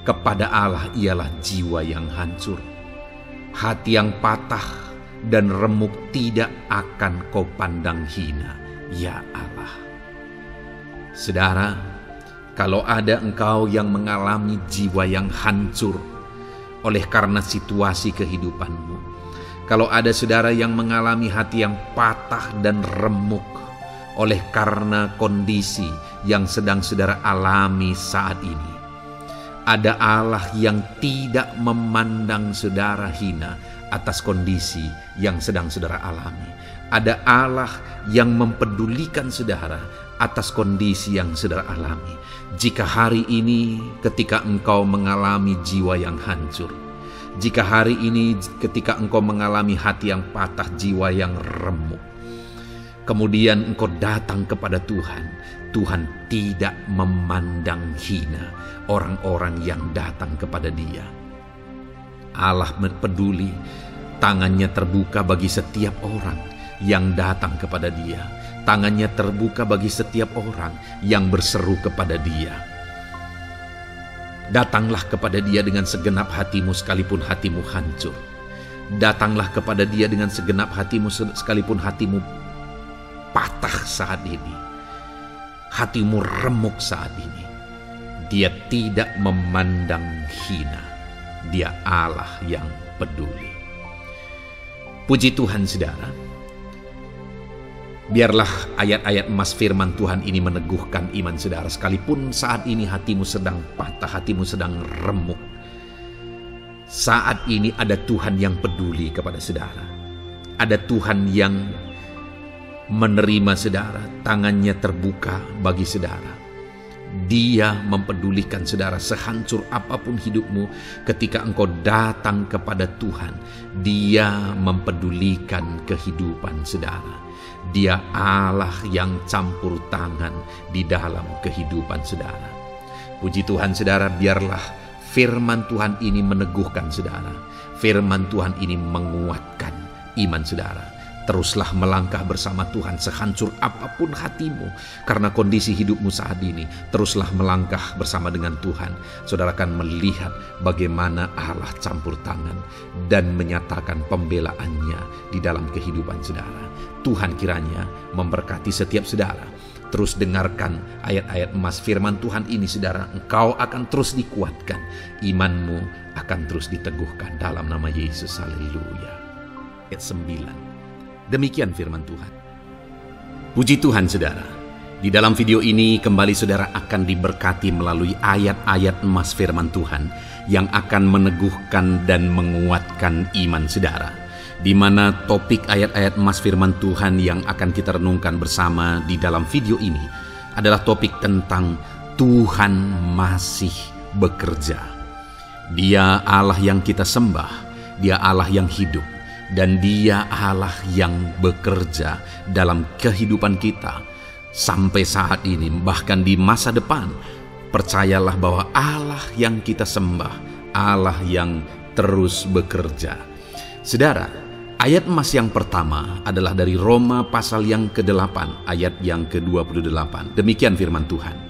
kepada Allah ialah jiwa yang hancur. Hati yang patah dan remuk tidak akan kau pandang hina, ya Allah. Saudara, kalau ada engkau yang mengalami jiwa yang hancur oleh karena situasi kehidupanmu, kalau ada saudara yang mengalami hati yang patah dan remuk oleh karena kondisi yang sedang saudara alami saat ini, ada Allah yang tidak memandang saudara hina atas kondisi yang sedang saudara alami. Ada Allah yang mempedulikan saudara atas kondisi yang saudara alami. Jika hari ini ketika engkau mengalami jiwa yang hancur, jika hari ini ketika engkau mengalami hati yang patah, jiwa yang remuk, kemudian engkau datang kepada Tuhan, Tuhan tidak memandang hina orang-orang yang datang kepada Dia. Allah peduli, tangannya terbuka bagi setiap orang yang datang kepada Dia. Tangannya terbuka bagi setiap orang yang berseru kepada Dia. Datanglah kepada Dia dengan segenap hatimu sekalipun hatimu hancur. Datanglah kepada Dia dengan segenap hatimu sekalipun hatimu patah saat ini. Hatimu remuk saat ini. Dia tidak memandang hina. Dia Allah yang peduli. Puji Tuhan saudara. Biarlah ayat-ayat emas firman Tuhan ini meneguhkan iman saudara. Sekalipun saat ini hatimu sedang patah, hatimu sedang remuk, saat ini ada Tuhan yang peduli kepada saudara. Ada Tuhan yang menerima saudara, tangannya terbuka bagi saudara. Dia mempedulikan saudara sehancur apapun hidupmu. Ketika engkau datang kepada Tuhan, Dia mempedulikan kehidupan saudara. Dia Allah yang campur tangan di dalam kehidupan saudara. Puji Tuhan saudara, biarlah firman Tuhan ini meneguhkan saudara. Firman Tuhan ini menguatkan iman saudara. Teruslah melangkah bersama Tuhan sehancur apapun hatimu karena kondisi hidupmu saat ini. Teruslah melangkah bersama dengan Tuhan. Saudara akan melihat bagaimana Allah campur tangan dan menyatakan pembelaannya di dalam kehidupan saudara. Tuhan kiranya memberkati setiap saudara. Terus dengarkan ayat-ayat emas firman Tuhan ini saudara. Engkau akan terus dikuatkan. Imanmu akan terus diteguhkan dalam nama Yesus. Haleluya. Ayat 9. Demikian firman Tuhan. Puji Tuhan saudara. Di dalam video ini kembali saudara akan diberkati melalui ayat-ayat emas firman Tuhan yang akan meneguhkan dan menguatkan iman saudara. Di mana topik ayat-ayat emas firman Tuhan yang akan kita renungkan bersama di dalam video ini adalah topik tentang Tuhan masih bekerja. Dia Allah yang kita sembah, Dia Allah yang hidup, dan Dia Allah yang bekerja dalam kehidupan kita sampai saat ini, bahkan di masa depan. Percayalah bahwa Allah yang kita sembah, Allah yang terus bekerja. Saudara, ayat emas yang pertama adalah dari Roma pasal yang ke-8, ayat yang ke-28. Demikian firman Tuhan.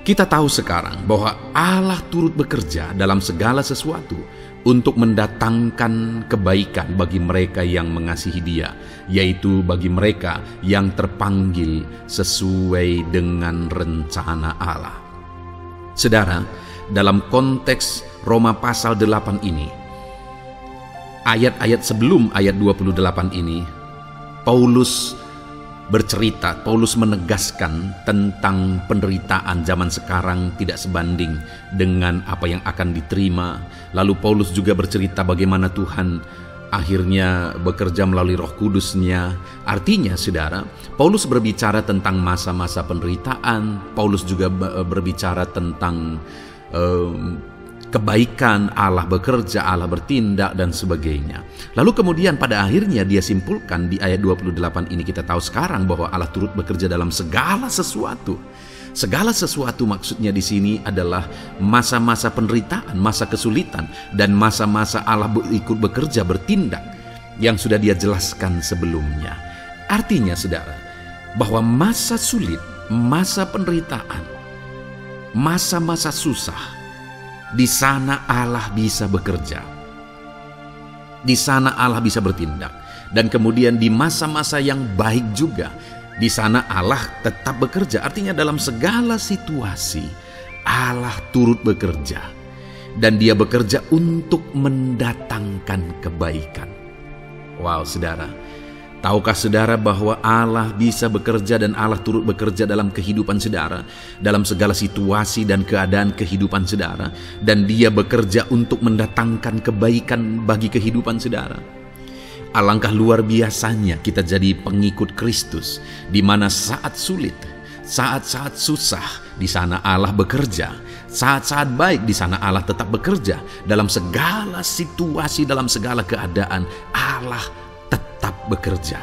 Kita tahu sekarang bahwa Allah turut bekerja dalam segala sesuatu untuk mendatangkan kebaikan bagi mereka yang mengasihi Dia, yaitu bagi mereka yang terpanggil sesuai dengan rencana Allah. Saudara, dalam konteks Roma pasal 8 ini, ayat-ayat sebelum ayat 28 ini, Paulus menegaskan tentang penderitaan zaman sekarang tidak sebanding dengan apa yang akan diterima. Lalu Paulus juga bercerita bagaimana Tuhan akhirnya bekerja melalui Roh Kudus-Nya. Artinya saudara, Paulus berbicara tentang masa-masa penderitaan. Paulus juga berbicara tentang kebaikan, Allah bekerja, Allah bertindak, dan sebagainya. Lalu kemudian pada akhirnya dia simpulkan di ayat 28 ini, kita tahu sekarang bahwa Allah turut bekerja dalam segala sesuatu. Segala sesuatu maksudnya di sini adalah masa-masa penderitaan, masa kesulitan, dan masa-masa Allah ikut bekerja, bertindak, yang sudah dia jelaskan sebelumnya. Artinya saudara, bahwa masa sulit, masa penderitaan, masa-masa susah, di sana Allah bisa bekerja. Di sana Allah bisa bertindak. Dan kemudian di masa-masa yang baik juga, di sana Allah tetap bekerja. Artinya dalam segala situasi Allah turut bekerja. Dan Dia bekerja untuk mendatangkan kebaikan. Wow saudara, tahukah saudara bahwa Allah bisa bekerja dan Allah turut bekerja dalam kehidupan saudara, dalam segala situasi dan keadaan kehidupan saudara, dan Dia bekerja untuk mendatangkan kebaikan bagi kehidupan saudara. Alangkah luar biasanya kita jadi pengikut Kristus, di mana saat sulit, saat-saat susah, di sana Allah bekerja. Saat-saat baik, di sana Allah tetap bekerja. Dalam segala situasi, dalam segala keadaan, Allah tetap bekerja.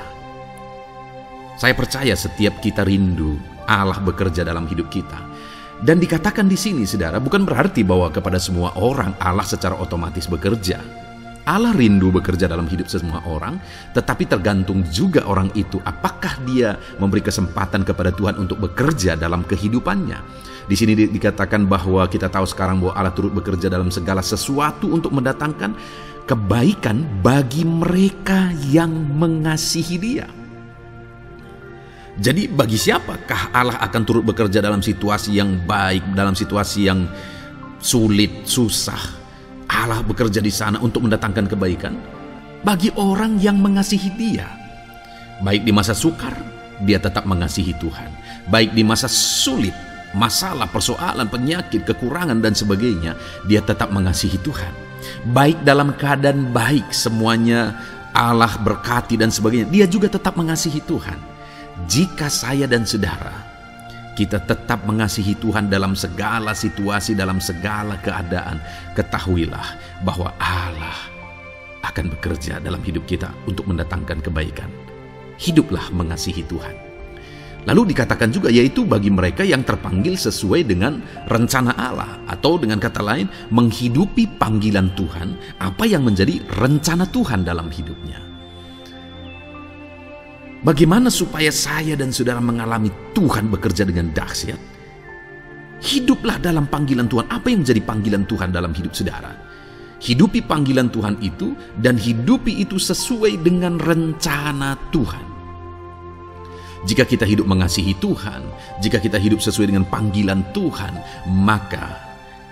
Saya percaya setiap kita rindu Allah bekerja dalam hidup kita. Dan dikatakan di sini saudara, bukan berarti bahwa kepada semua orang Allah secara otomatis bekerja. Allah rindu bekerja dalam hidup semua orang, tetapi tergantung juga orang itu apakah dia memberi kesempatan kepada Tuhan untuk bekerja dalam kehidupannya. Di sini dikatakan bahwa kita tahu sekarang bahwa Allah turut bekerja dalam segala sesuatu untuk mendatangkan kebaikan bagi mereka yang mengasihi Dia. Jadi bagi siapakah Allah akan turut bekerja dalam situasi yang baik, dalam situasi yang sulit, susah? Allah bekerja di sana untuk mendatangkan kebaikan bagi orang yang mengasihi Dia. Baik di masa sukar, dia tetap mengasihi Tuhan. Baik di masa sulit, masalah, persoalan, penyakit, kekurangan, dan sebagainya, dia tetap mengasihi Tuhan. Baik dalam keadaan baik, semuanya Allah berkati dan sebagainya, dia juga tetap mengasihi Tuhan. Jika saya dan saudara, kita tetap mengasihi Tuhan dalam segala situasi, dalam segala keadaan, ketahuilah bahwa Allah akan bekerja dalam hidup kita untuk mendatangkan kebaikan. Hiduplah mengasihi Tuhan. Lalu dikatakan juga, yaitu bagi mereka yang terpanggil sesuai dengan rencana Allah, atau dengan kata lain, menghidupi panggilan Tuhan, apa yang menjadi rencana Tuhan dalam hidupnya. Bagaimana supaya saya dan saudara mengalami Tuhan bekerja dengan dahsyat? Hiduplah dalam panggilan Tuhan. Apa yang menjadi panggilan Tuhan dalam hidup saudara? Hidupi panggilan Tuhan itu, dan hidupi itu sesuai dengan rencana Tuhan. Jika kita hidup mengasihi Tuhan, jika kita hidup sesuai dengan panggilan Tuhan, maka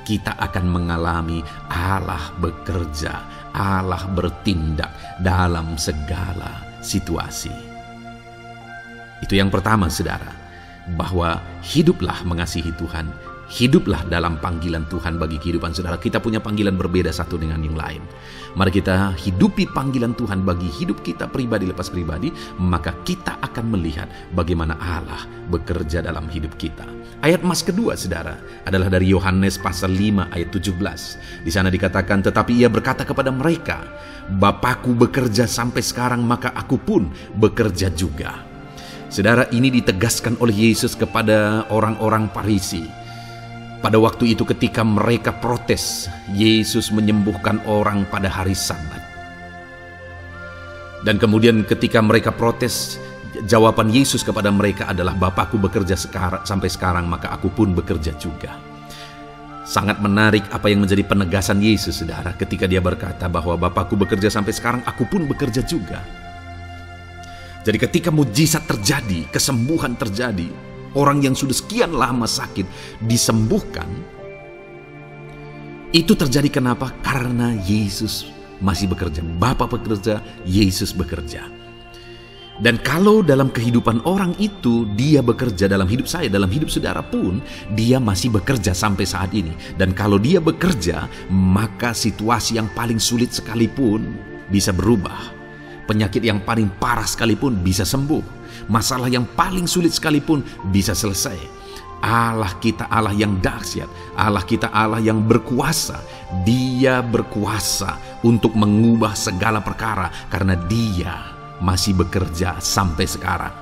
kita akan mengalami Allah bekerja, Allah bertindak dalam segala situasi. Itu yang pertama, saudara, bahwa hiduplah mengasihi Tuhan, hiduplah dalam panggilan Tuhan bagi kehidupan saudara. Kita punya panggilan berbeda satu dengan yang lain. Mari kita hidupi panggilan Tuhan bagi hidup kita pribadi lepas pribadi, maka kita akan melihat bagaimana Allah bekerja dalam hidup kita. Ayat emas kedua, saudara, adalah dari Yohanes pasal 5 ayat 17. Di sana dikatakan, tetapi ia berkata kepada mereka, Bapakku bekerja sampai sekarang, maka aku pun bekerja juga. Saudara, ini ditegaskan oleh Yesus kepada orang-orang Farisi. Pada waktu itu ketika mereka protes, Yesus menyembuhkan orang pada hari Sabat. Dan kemudian ketika mereka protes, jawaban Yesus kepada mereka adalah, Bapakku bekerja sampai sekarang, maka aku pun bekerja juga. Sangat menarik apa yang menjadi penegasan Yesus, saudara, ketika dia berkata bahwa Bapakku bekerja sampai sekarang, aku pun bekerja juga. Jadi ketika mujizat terjadi, kesembuhan terjadi, orang yang sudah sekian lama sakit disembuhkan, itu terjadi kenapa? Karena Yesus masih bekerja. Bapa bekerja, Yesus bekerja. Dan kalau dalam kehidupan orang itu dia bekerja, dalam hidup saya, dalam hidup saudara pun, dia masih bekerja sampai saat ini. Dan kalau dia bekerja, maka situasi yang paling sulit sekalipun bisa berubah. Penyakit yang paling parah sekalipun bisa sembuh. Masalah yang paling sulit sekalipun bisa selesai. Allah kita Allah yang dahsyat, Allah kita Allah yang berkuasa. Dia berkuasa untuk mengubah segala perkara karena dia masih bekerja sampai sekarang.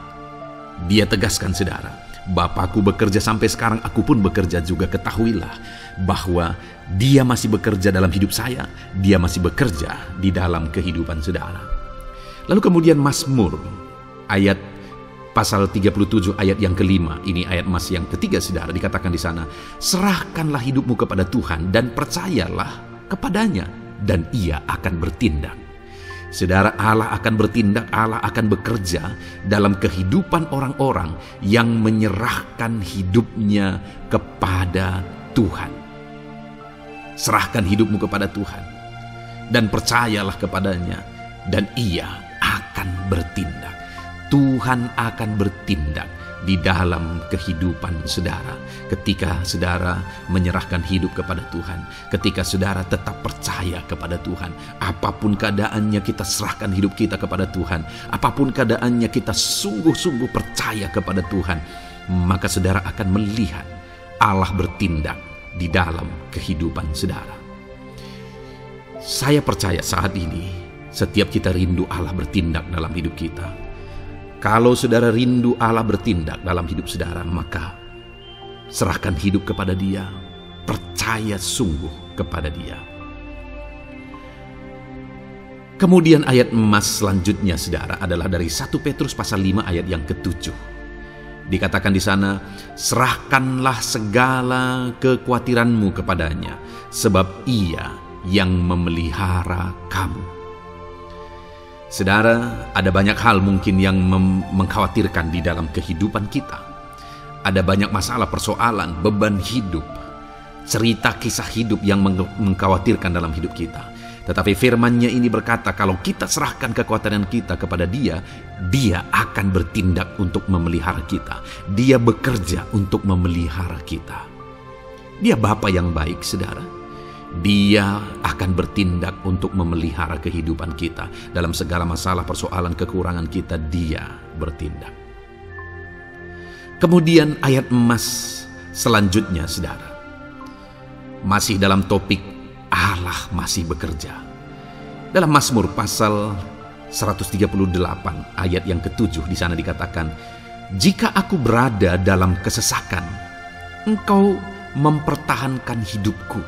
Dia tegaskan, saudara, Bapakku bekerja sampai sekarang, aku pun bekerja juga. Ketahuilah bahwa dia masih bekerja dalam hidup saya, dia masih bekerja di dalam kehidupan saudara. Lalu kemudian Mazmur ayat pasal 37 ayat yang kelima, ini ayat emas yang ketiga, saudara, dikatakan di sana, serahkanlah hidupmu kepada Tuhan dan percayalah kepadanya, dan ia akan bertindak. Saudara, Allah akan bertindak, Allah akan bekerja dalam kehidupan orang-orang yang menyerahkan hidupnya kepada Tuhan. Serahkan hidupmu kepada Tuhan dan percayalah kepadanya, dan ia akan bertindak. Tuhan akan bertindak di dalam kehidupan saudara. Ketika saudara menyerahkan hidup kepada Tuhan, ketika saudara tetap percaya kepada Tuhan, apapun keadaannya kita serahkan hidup kita kepada Tuhan, apapun keadaannya kita sungguh-sungguh percaya kepada Tuhan, maka saudara akan melihat Allah bertindak di dalam kehidupan saudara. Saya percaya saat ini setiap kita rindu Allah bertindak dalam hidup kita. Kalau saudara rindu Allah bertindak dalam hidup saudara, maka serahkan hidup kepada Dia, percaya sungguh kepada Dia. Kemudian ayat emas selanjutnya, saudara, adalah dari 1 Petrus pasal 5 ayat yang ke-7. Dikatakan di sana, serahkanlah segala kekhawatiranmu kepadanya, sebab Ia yang memelihara kamu. Saudara, ada banyak hal mungkin yang mengkhawatirkan di dalam kehidupan kita. Ada banyak masalah, persoalan, beban hidup, cerita kisah hidup yang mengkhawatirkan dalam hidup kita. Tetapi firman-Nya ini berkata, kalau kita serahkan kekhawatiran kita kepada Dia, Dia akan bertindak untuk memelihara kita. Dia bekerja untuk memelihara kita. Dia Bapa yang baik, saudara. Dia akan bertindak untuk memelihara kehidupan kita. Dalam segala masalah, persoalan, kekurangan kita, Dia bertindak. Kemudian ayat emas selanjutnya, saudara, masih dalam topik Allah masih bekerja. Dalam Mazmur pasal 138 ayat yang ke-7 di sana dikatakan, "Jika aku berada dalam kesesakan, Engkau mempertahankan hidupku.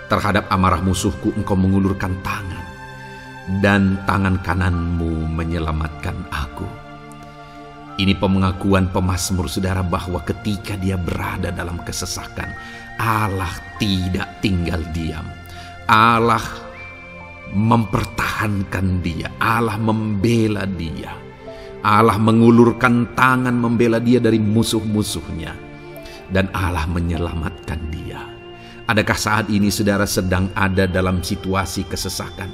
Terhadap amarah musuhku Engkau mengulurkan tangan, dan tangan kananmu menyelamatkan aku." Ini pengakuan pemazmur, saudara, bahwa ketika dia berada dalam kesesakan, Allah tidak tinggal diam. Allah mempertahankan dia, Allah membela dia, Allah mengulurkan tangan membela dia dari musuh-musuhnya, dan Allah menyelamatkan dia. Adakah saat ini saudara sedang ada dalam situasi kesesakan?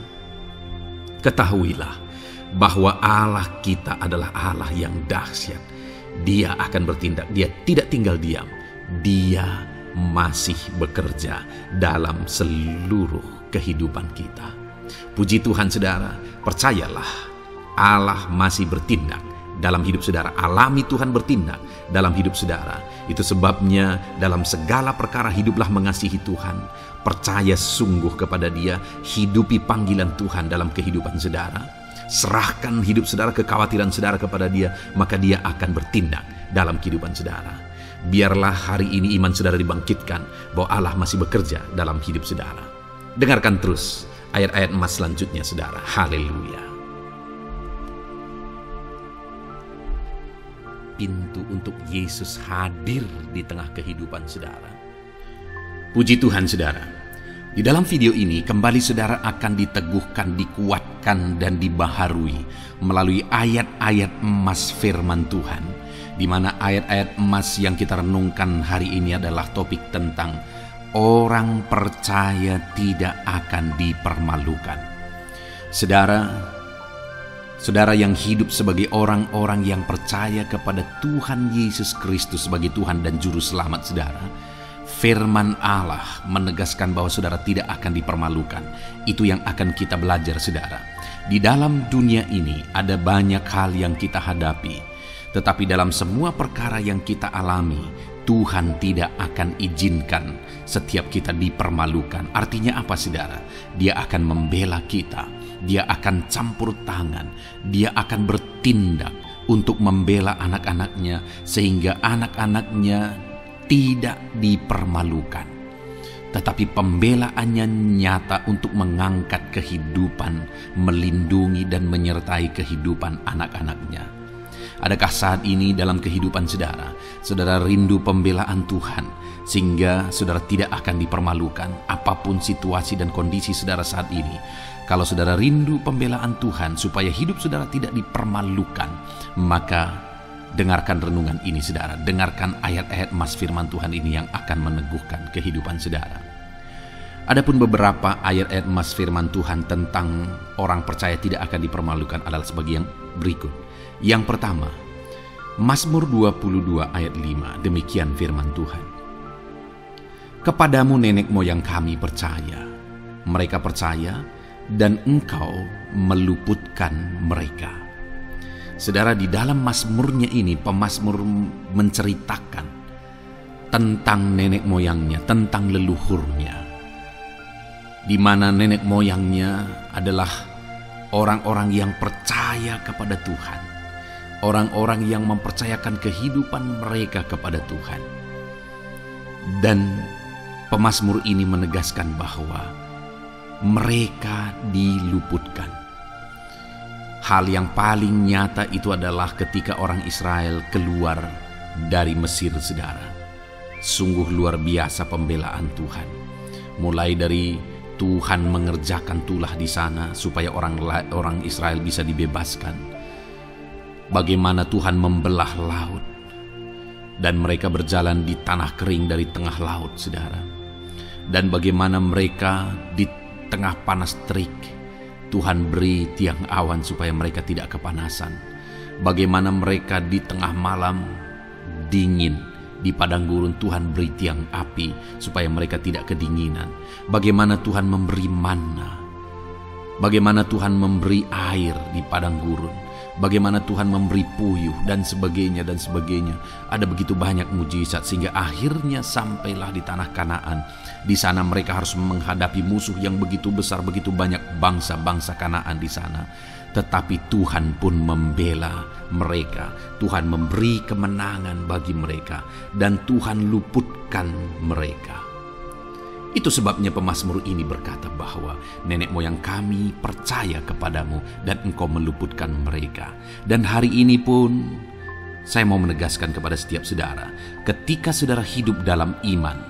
Ketahuilah bahwa Allah kita adalah Allah yang dahsyat. Dia akan bertindak, dia tidak tinggal diam. Dia masih bekerja dalam seluruh kehidupan kita. Puji Tuhan saudara, percayalah Allah masih bertindak dalam hidup saudara. Alami Tuhan bertindak dalam hidup saudara. Itu sebabnya dalam segala perkara hiduplah mengasihi Tuhan. Percaya sungguh kepada Dia, hidupi panggilan Tuhan dalam kehidupan saudara. Serahkan hidup saudara, kekhawatiran saudara kepada Dia, maka Dia akan bertindak dalam kehidupan saudara. Biarlah hari ini iman saudara dibangkitkan bahwa Allah masih bekerja dalam hidup saudara. Dengarkan terus ayat-ayat emas selanjutnya saudara. Haleluya. Pintu untuk Yesus hadir di tengah kehidupan saudara. Puji Tuhan saudara. Di dalam video ini kembali saudara akan diteguhkan, dikuatkan, dan dibaharui melalui ayat-ayat emas firman Tuhan, di mana ayat-ayat emas yang kita renungkan hari ini adalah topik tentang orang percaya tidak akan dipermalukan. Saudara yang hidup sebagai orang-orang yang percaya kepada Tuhan Yesus Kristus sebagai Tuhan dan Juru Selamat saudara, firman Allah menegaskan bahwa saudara tidak akan dipermalukan. Itu yang akan kita belajar saudara. Di dalam dunia ini ada banyak hal yang kita hadapi, tetapi dalam semua perkara yang kita alami, Tuhan tidak akan izinkan setiap kita dipermalukan. Artinya apa saudara? Dia akan membela kita, Dia akan campur tangan, Dia akan bertindak untuk membela anak-anaknya sehingga anak-anaknya tidak dipermalukan. Tetapi pembelaannya nyata untuk mengangkat kehidupan, melindungi dan menyertai kehidupan anak-anaknya. Adakah saat ini dalam kehidupan saudara, saudara rindu pembelaan Tuhan sehingga saudara tidak akan dipermalukan apapun situasi dan kondisi saudara saat ini? Kalau saudara rindu pembelaan Tuhan supaya hidup saudara tidak dipermalukan, maka dengarkan renungan ini saudara. Dengarkan ayat-ayat emas firman Tuhan ini yang akan meneguhkan kehidupan saudara. Adapun beberapa ayat-ayat emas firman Tuhan tentang orang percaya tidak akan dipermalukan adalah sebagai yang berikut. Yang pertama, Mazmur 22 ayat 5, demikian firman Tuhan. Kepadamu nenek moyang kami percaya, mereka percaya dan Engkau meluputkan mereka. Saudara, di dalam mazmurnya ini pemazmur menceritakan tentang nenek moyangnya, tentang leluhurnya, di mana nenek moyangnya adalah orang-orang yang percaya kepada Tuhan, orang-orang yang mempercayakan kehidupan mereka kepada Tuhan. Dan pemazmur ini menegaskan bahwa mereka diluputkan. Hal yang paling nyata itu adalah ketika orang Israel keluar dari Mesir saudara. Sungguh luar biasa pembelaan Tuhan. Mulai dari Tuhan mengerjakan tulah di sana supaya orang Israel bisa dibebaskan. Bagaimana Tuhan membelah laut dan mereka berjalan di tanah kering dari tengah laut saudara. Dan bagaimana mereka di tengah panas terik Tuhan beri tiang awan supaya mereka tidak kepanasan. Bagaimana mereka di tengah malam dingin di padang gurun Tuhan beri tiang api supaya mereka tidak kedinginan. Bagaimana Tuhan memberi manna, bagaimana Tuhan memberi air di padang gurun bagaimana Tuhan memberi puyuh dan sebagainya dan sebagainya. Ada begitu banyak mujizat sehingga akhirnya sampailah di tanah Kanaan. Di sana mereka harus menghadapi musuh yang begitu besar, begitu banyak bangsa-bangsa Kanaan di sana. Tetapi Tuhan pun membela mereka. Tuhan memberi kemenangan bagi mereka dan Tuhan luputkan mereka. Itu sebabnya pemazmur ini berkata bahwa nenek moyang kami percaya kepadamu dan engkau meluputkan mereka. Dan hari ini pun saya mau menegaskan kepada setiap saudara, ketika saudara hidup dalam iman,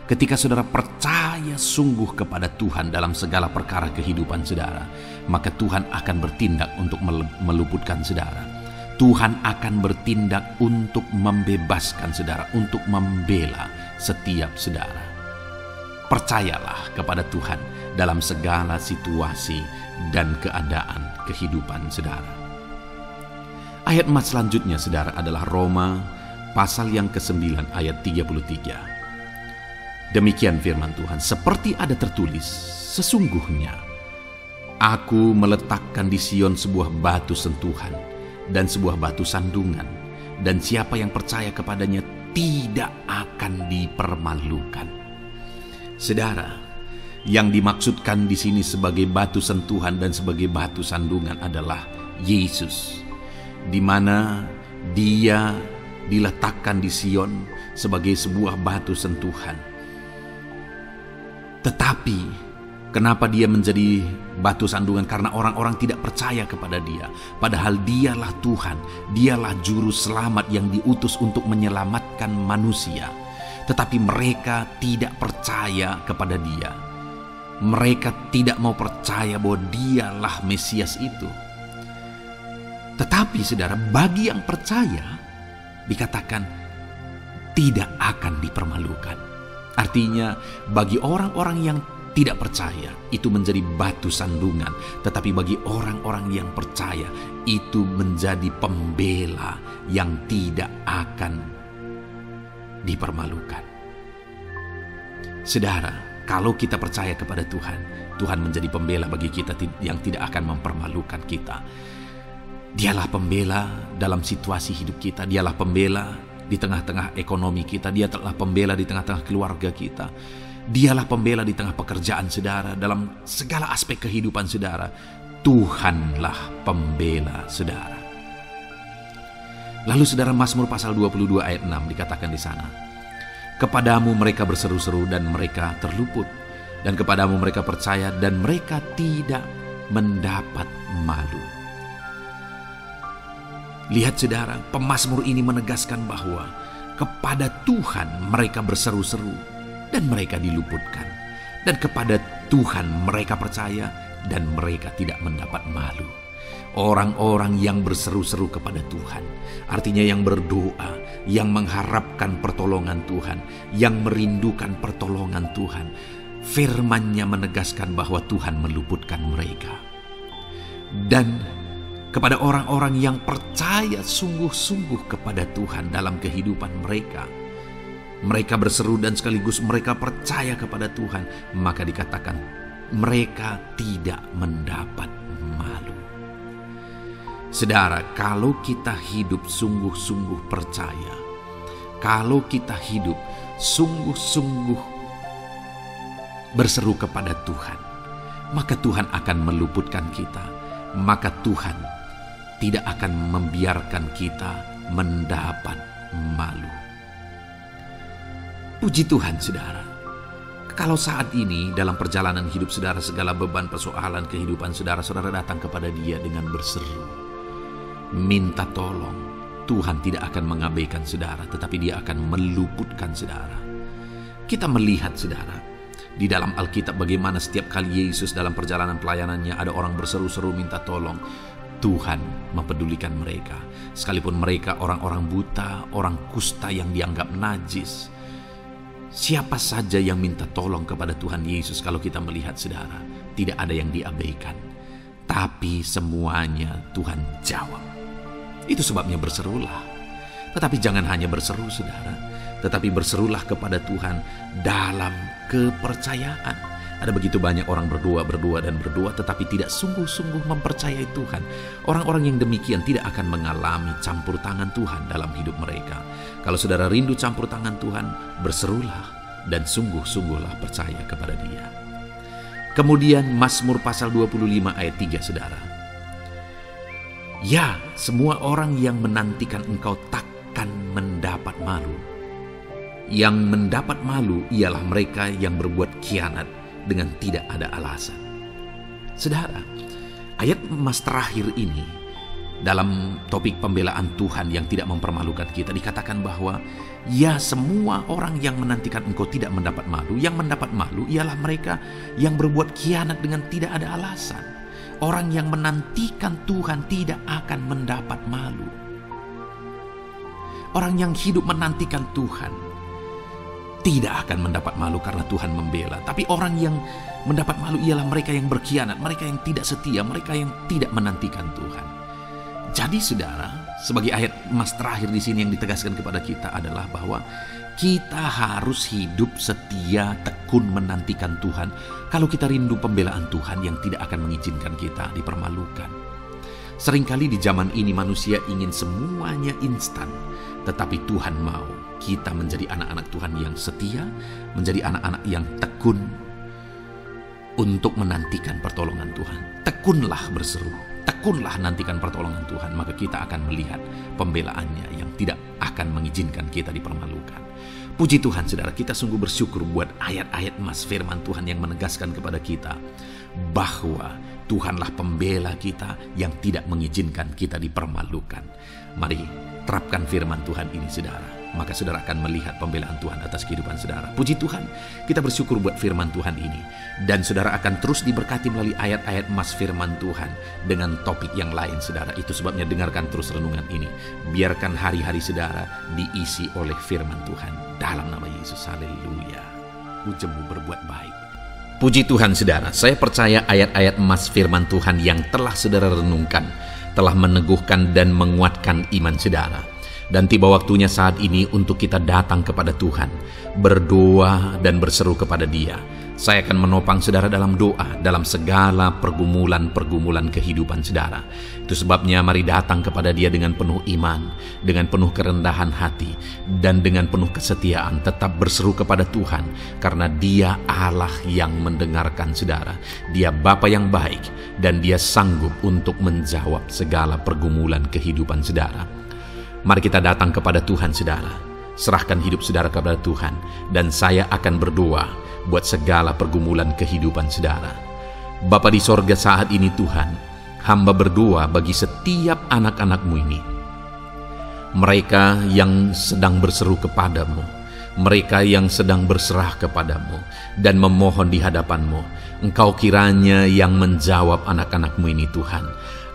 ketika saudara percaya sungguh kepada Tuhan dalam segala perkara kehidupan saudara, maka Tuhan akan bertindak untuk meluputkan saudara. Tuhan akan bertindak untuk membebaskan saudara, untuk membela setiap saudara. Percayalah kepada Tuhan dalam segala situasi dan keadaan kehidupan saudara. Ayat emas selanjutnya saudara adalah Roma pasal yang ke-9 ayat 33. Demikian firman Tuhan, seperti ada tertulis, sesungguhnya aku meletakkan di Sion sebuah batu sentuhan dan sebuah batu sandungan, dan siapa yang percaya kepadanya tidak akan dipermalukan. Saudara, yang dimaksudkan di sini sebagai batu sentuhan dan sebagai batu sandungan adalah Yesus, di mana Dia diletakkan di Sion sebagai sebuah batu sentuhan. Tetapi kenapa Dia menjadi batu sandungan? Karena orang-orang tidak percaya kepada Dia. Padahal Dialah Tuhan, Dialah juru selamat yang diutus untuk menyelamatkan manusia. Tetapi mereka tidak percaya kepada Dia. Mereka tidak mau percaya bahwa Dialah Mesias itu. Tetapi saudara, bagi yang percaya dikatakan tidak akan dipermalukan. Artinya bagi orang-orang yang tidak percaya itu menjadi batu sandungan, tetapi bagi orang-orang yang percaya itu menjadi pembela yang tidak akan dipermalukan. Saudara, kalau kita percaya kepada Tuhan, Tuhan menjadi pembela bagi kita yang tidak akan mempermalukan kita. Dialah pembela dalam situasi hidup kita, Dialah pembela di tengah-tengah ekonomi kita, Dialah pembela di tengah-tengah keluarga kita, Dialah pembela di tengah pekerjaan saudara, dalam segala aspek kehidupan saudara. Tuhanlah pembela saudara. Lalu saudara, Mazmur pasal 22 ayat 6 dikatakan di sana, kepadamu mereka berseru-seru dan mereka terluput, dan kepadamu mereka percaya dan mereka tidak mendapat malu. Lihat saudara, pemazmur ini menegaskan bahwa kepada Tuhan mereka berseru-seru dan mereka diluputkan, dan kepada Tuhan mereka percaya dan mereka tidak mendapat malu. Orang-orang yang berseru-seru kepada Tuhan, artinya yang berdoa, yang mengharapkan pertolongan Tuhan, yang merindukan pertolongan Tuhan, firman-Nya menegaskan bahwa Tuhan meluputkan mereka. Dan kepada orang-orang yang percaya sungguh-sungguh kepada Tuhan dalam kehidupan mereka, mereka berseru dan sekaligus mereka percaya kepada Tuhan, maka dikatakan mereka tidak mendapat malu. Saudara, kalau kita hidup sungguh-sungguh percaya, kalau kita hidup sungguh-sungguh berseru kepada Tuhan, maka Tuhan akan meluputkan kita, maka Tuhan tidak akan membiarkan kita mendapat malu. Puji Tuhan saudara. Kalau saat ini dalam perjalanan hidup saudara, segala beban persoalan kehidupan saudara, saudara datang kepada Dia dengan berseru, minta tolong, Tuhan tidak akan mengabaikan saudara, tetapi Dia akan meluputkan saudara. Kita melihat saudara, di dalam Alkitab bagaimana setiap kali Yesus dalam perjalanan pelayanannya ada orang berseru-seru minta tolong, Tuhan mempedulikan mereka. Sekalipun mereka orang-orang buta, orang kusta yang dianggap najis, siapa saja yang minta tolong kepada Tuhan Yesus, kalau kita melihat saudara, tidak ada yang diabaikan, tapi semuanya Tuhan jawab. Itu sebabnya berserulah. Tetapi jangan hanya berseru saudara, tetapi berserulah kepada Tuhan dalam kepercayaan, Ada begitu banyak orang berdoa tetapi tidak sungguh-sungguh mempercayai Tuhan. Orang-orang yang demikian tidak akan mengalami campur tangan Tuhan dalam hidup mereka. Kalau saudara rindu campur tangan Tuhan, berserulah dan sungguh-sungguhlah percaya kepada Dia. Kemudian Mazmur pasal 25 ayat 3, saudara. Ya, semua orang yang menantikan Engkau takkan mendapat malu. Yang mendapat malu ialah mereka yang berbuat khianat dengan tidak ada alasan. Saudara, ayat emas terakhir ini dalam topik pembelaan Tuhan yang tidak mempermalukan kita dikatakan bahwa ya, semua orang yang menantikan Engkau tidak mendapat malu. Yang mendapat malu ialah mereka yang berbuat khianat dengan tidak ada alasan. Orang yang menantikan Tuhan tidak akan mendapat malu. Orang yang hidup menantikan Tuhan tidak akan mendapat malu karena Tuhan membela. Tapi orang yang mendapat malu ialah mereka yang berkhianat, mereka yang tidak setia, mereka yang tidak menantikan Tuhan. Jadi saudara, sebagai ayat emas terakhir di sini yang ditegaskan kepada kita adalah bahwa kita harus hidup setia, tekun menantikan Tuhan. Kalau kita rindu pembelaan Tuhan yang tidak akan mengizinkan kita dipermalukan. Seringkali di zaman ini manusia ingin semuanya instan, tetapi Tuhan mau kita menjadi anak-anak Tuhan yang setia, menjadi anak-anak yang tekun untuk menantikan pertolongan Tuhan. Tekunlah berseru, tekunlah nantikan pertolongan Tuhan, maka kita akan melihat pembelaannya yang tidak akan mengizinkan kita dipermalukan. Puji Tuhan saudara, kita sungguh bersyukur buat ayat-ayat emas firman Tuhan yang menegaskan kepada kita bahwa Tuhanlah pembela kita yang tidak mengizinkan kita dipermalukan. Mari terapkan firman Tuhan ini saudara, maka saudara akan melihat pembelaan Tuhan atas kehidupan saudara. Puji Tuhan, kita bersyukur buat firman Tuhan ini. Dan saudara akan terus diberkati melalui ayat-ayat emas firman Tuhan dengan topik yang lain saudara. Itu sebabnya dengarkan terus renungan ini. Biarkan hari-hari saudara diisi oleh firman Tuhan. Dalam nama Yesus, haleluya. Ujungmu berbuat baik. Puji Tuhan saudara, saya percaya ayat-ayat emas firman Tuhan yang telah saudara renungkan telah meneguhkan dan menguatkan iman saudara. Dan tiba waktunya saat ini untuk kita datang kepada Tuhan, berdoa dan berseru kepada Dia. Saya akan menopang saudara dalam doa, dalam segala pergumulan-pergumulan kehidupan saudara. Itu sebabnya mari datang kepada Dia dengan penuh iman, dengan penuh kerendahan hati, dan dengan penuh kesetiaan. Tetap berseru kepada Tuhan, karena Dia Allah yang mendengarkan saudara. Dia Bapa yang baik, dan Dia sanggup untuk menjawab segala pergumulan kehidupan saudara. Mari kita datang kepada Tuhan saudara. Serahkan hidup saudara kepada Tuhan, dan saya akan berdoa buat segala pergumulan kehidupan saudara. Bapa di sorga, saat ini Tuhan, hamba berdoa bagi setiap anak-anak-Mu ini. Mereka yang sedang berseru kepadamu, mereka yang sedang berserah kepadamu dan memohon di hadapan-Mu. Engkau kiranya yang menjawab anak-anak-Mu ini Tuhan.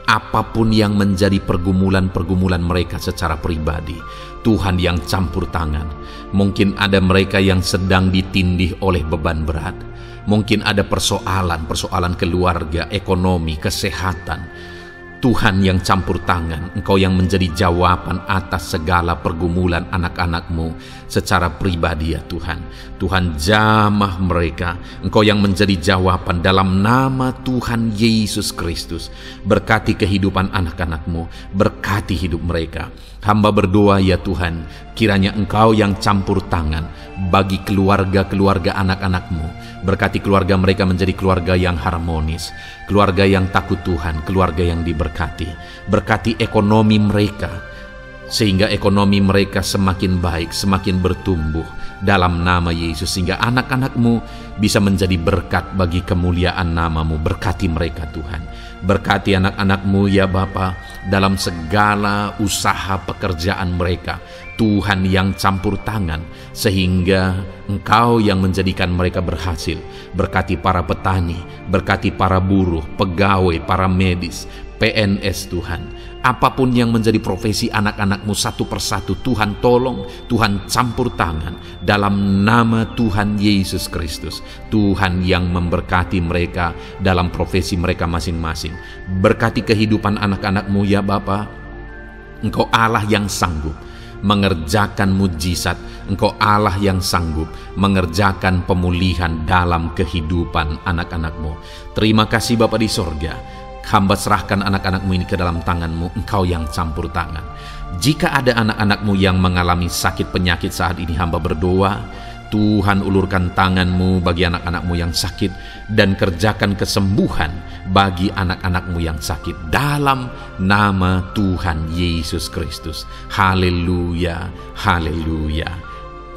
Apapun yang menjadi pergumulan-pergumulan mereka secara pribadi, Tuhan yang campur tangan. Mungkin ada mereka yang sedang ditindih oleh beban berat. Mungkin ada persoalan keluarga, ekonomi, kesehatan. Tuhan yang campur tangan, Engkau yang menjadi jawaban atas segala pergumulan anak-anak-Mu secara pribadi ya Tuhan. Tuhan jamah mereka, Engkau yang menjadi jawaban dalam nama Tuhan Yesus Kristus. Berkati kehidupan anak-anak-Mu, berkati hidup mereka. Hamba berdoa ya Tuhan, kiranya Engkau yang campur tangan bagi keluarga-keluarga anak-anak-Mu. Berkati keluarga mereka menjadi keluarga yang harmonis, keluarga yang takut Tuhan, keluarga yang diberkati. Berkati ekonomi mereka, sehingga ekonomi mereka semakin baik, semakin bertumbuh dalam nama Yesus. Sehingga anak-anak-Mu bisa menjadi berkat bagi kemuliaan nama-Mu. Berkati mereka Tuhan. Berkati anak-anak-Mu ya Bapa dalam segala usaha pekerjaan mereka. Tuhan yang campur tangan sehingga Engkau yang menjadikan mereka berhasil. Berkati para petani, berkati para buruh, pegawai, para medis, PNS Tuhan. Apapun yang menjadi profesi anak-anak-Mu satu persatu, Tuhan tolong, Tuhan campur tangan dalam nama Tuhan Yesus Kristus. Tuhan yang memberkati mereka dalam profesi mereka masing-masing. Berkati kehidupan anak-anak-Mu ya Bapa. Engkau Allah yang sanggup mengerjakan mujizat. Engkau Allah yang sanggup mengerjakan pemulihan dalam kehidupan anak-anak-Mu. Terima kasih Bapa di sorga. Hamba serahkan anak-anak-Mu ini ke dalam tangan-Mu, Engkau yang campur tangan. Jika ada anak-anak-Mu yang mengalami sakit penyakit saat ini, hamba berdoa, Tuhan ulurkan tangan-Mu bagi anak-anak-Mu yang sakit dan kerjakan kesembuhan bagi anak-anak-Mu yang sakit dalam nama Tuhan Yesus Kristus. Haleluya, haleluya,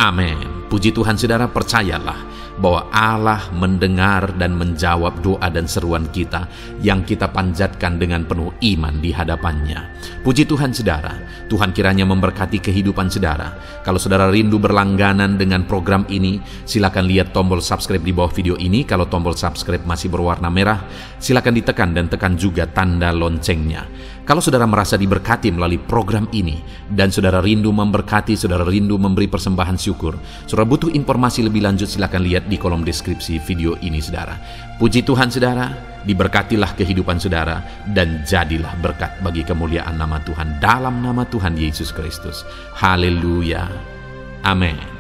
amin. Puji Tuhan, saudara, percayalah bahwa Allah mendengar dan menjawab doa dan seruan kita yang kita panjatkan dengan penuh iman di hadapannya. Puji Tuhan, saudara. Tuhan kiranya memberkati kehidupan saudara. Kalau saudara rindu berlangganan dengan program ini, silakan lihat tombol subscribe di bawah video ini. Kalau tombol subscribe masih berwarna merah, silakan ditekan dan tekan juga tanda loncengnya. Kalau saudara merasa diberkati melalui program ini dan saudara rindu memberkati, saudara rindu memberi persembahan syukur, saudara butuh informasi lebih lanjut, silakan lihat di kolom deskripsi video ini, saudara. Puji Tuhan, saudara, diberkatilah kehidupan saudara dan jadilah berkat bagi kemuliaan nama Tuhan dalam nama Tuhan Yesus Kristus. Haleluya, amin.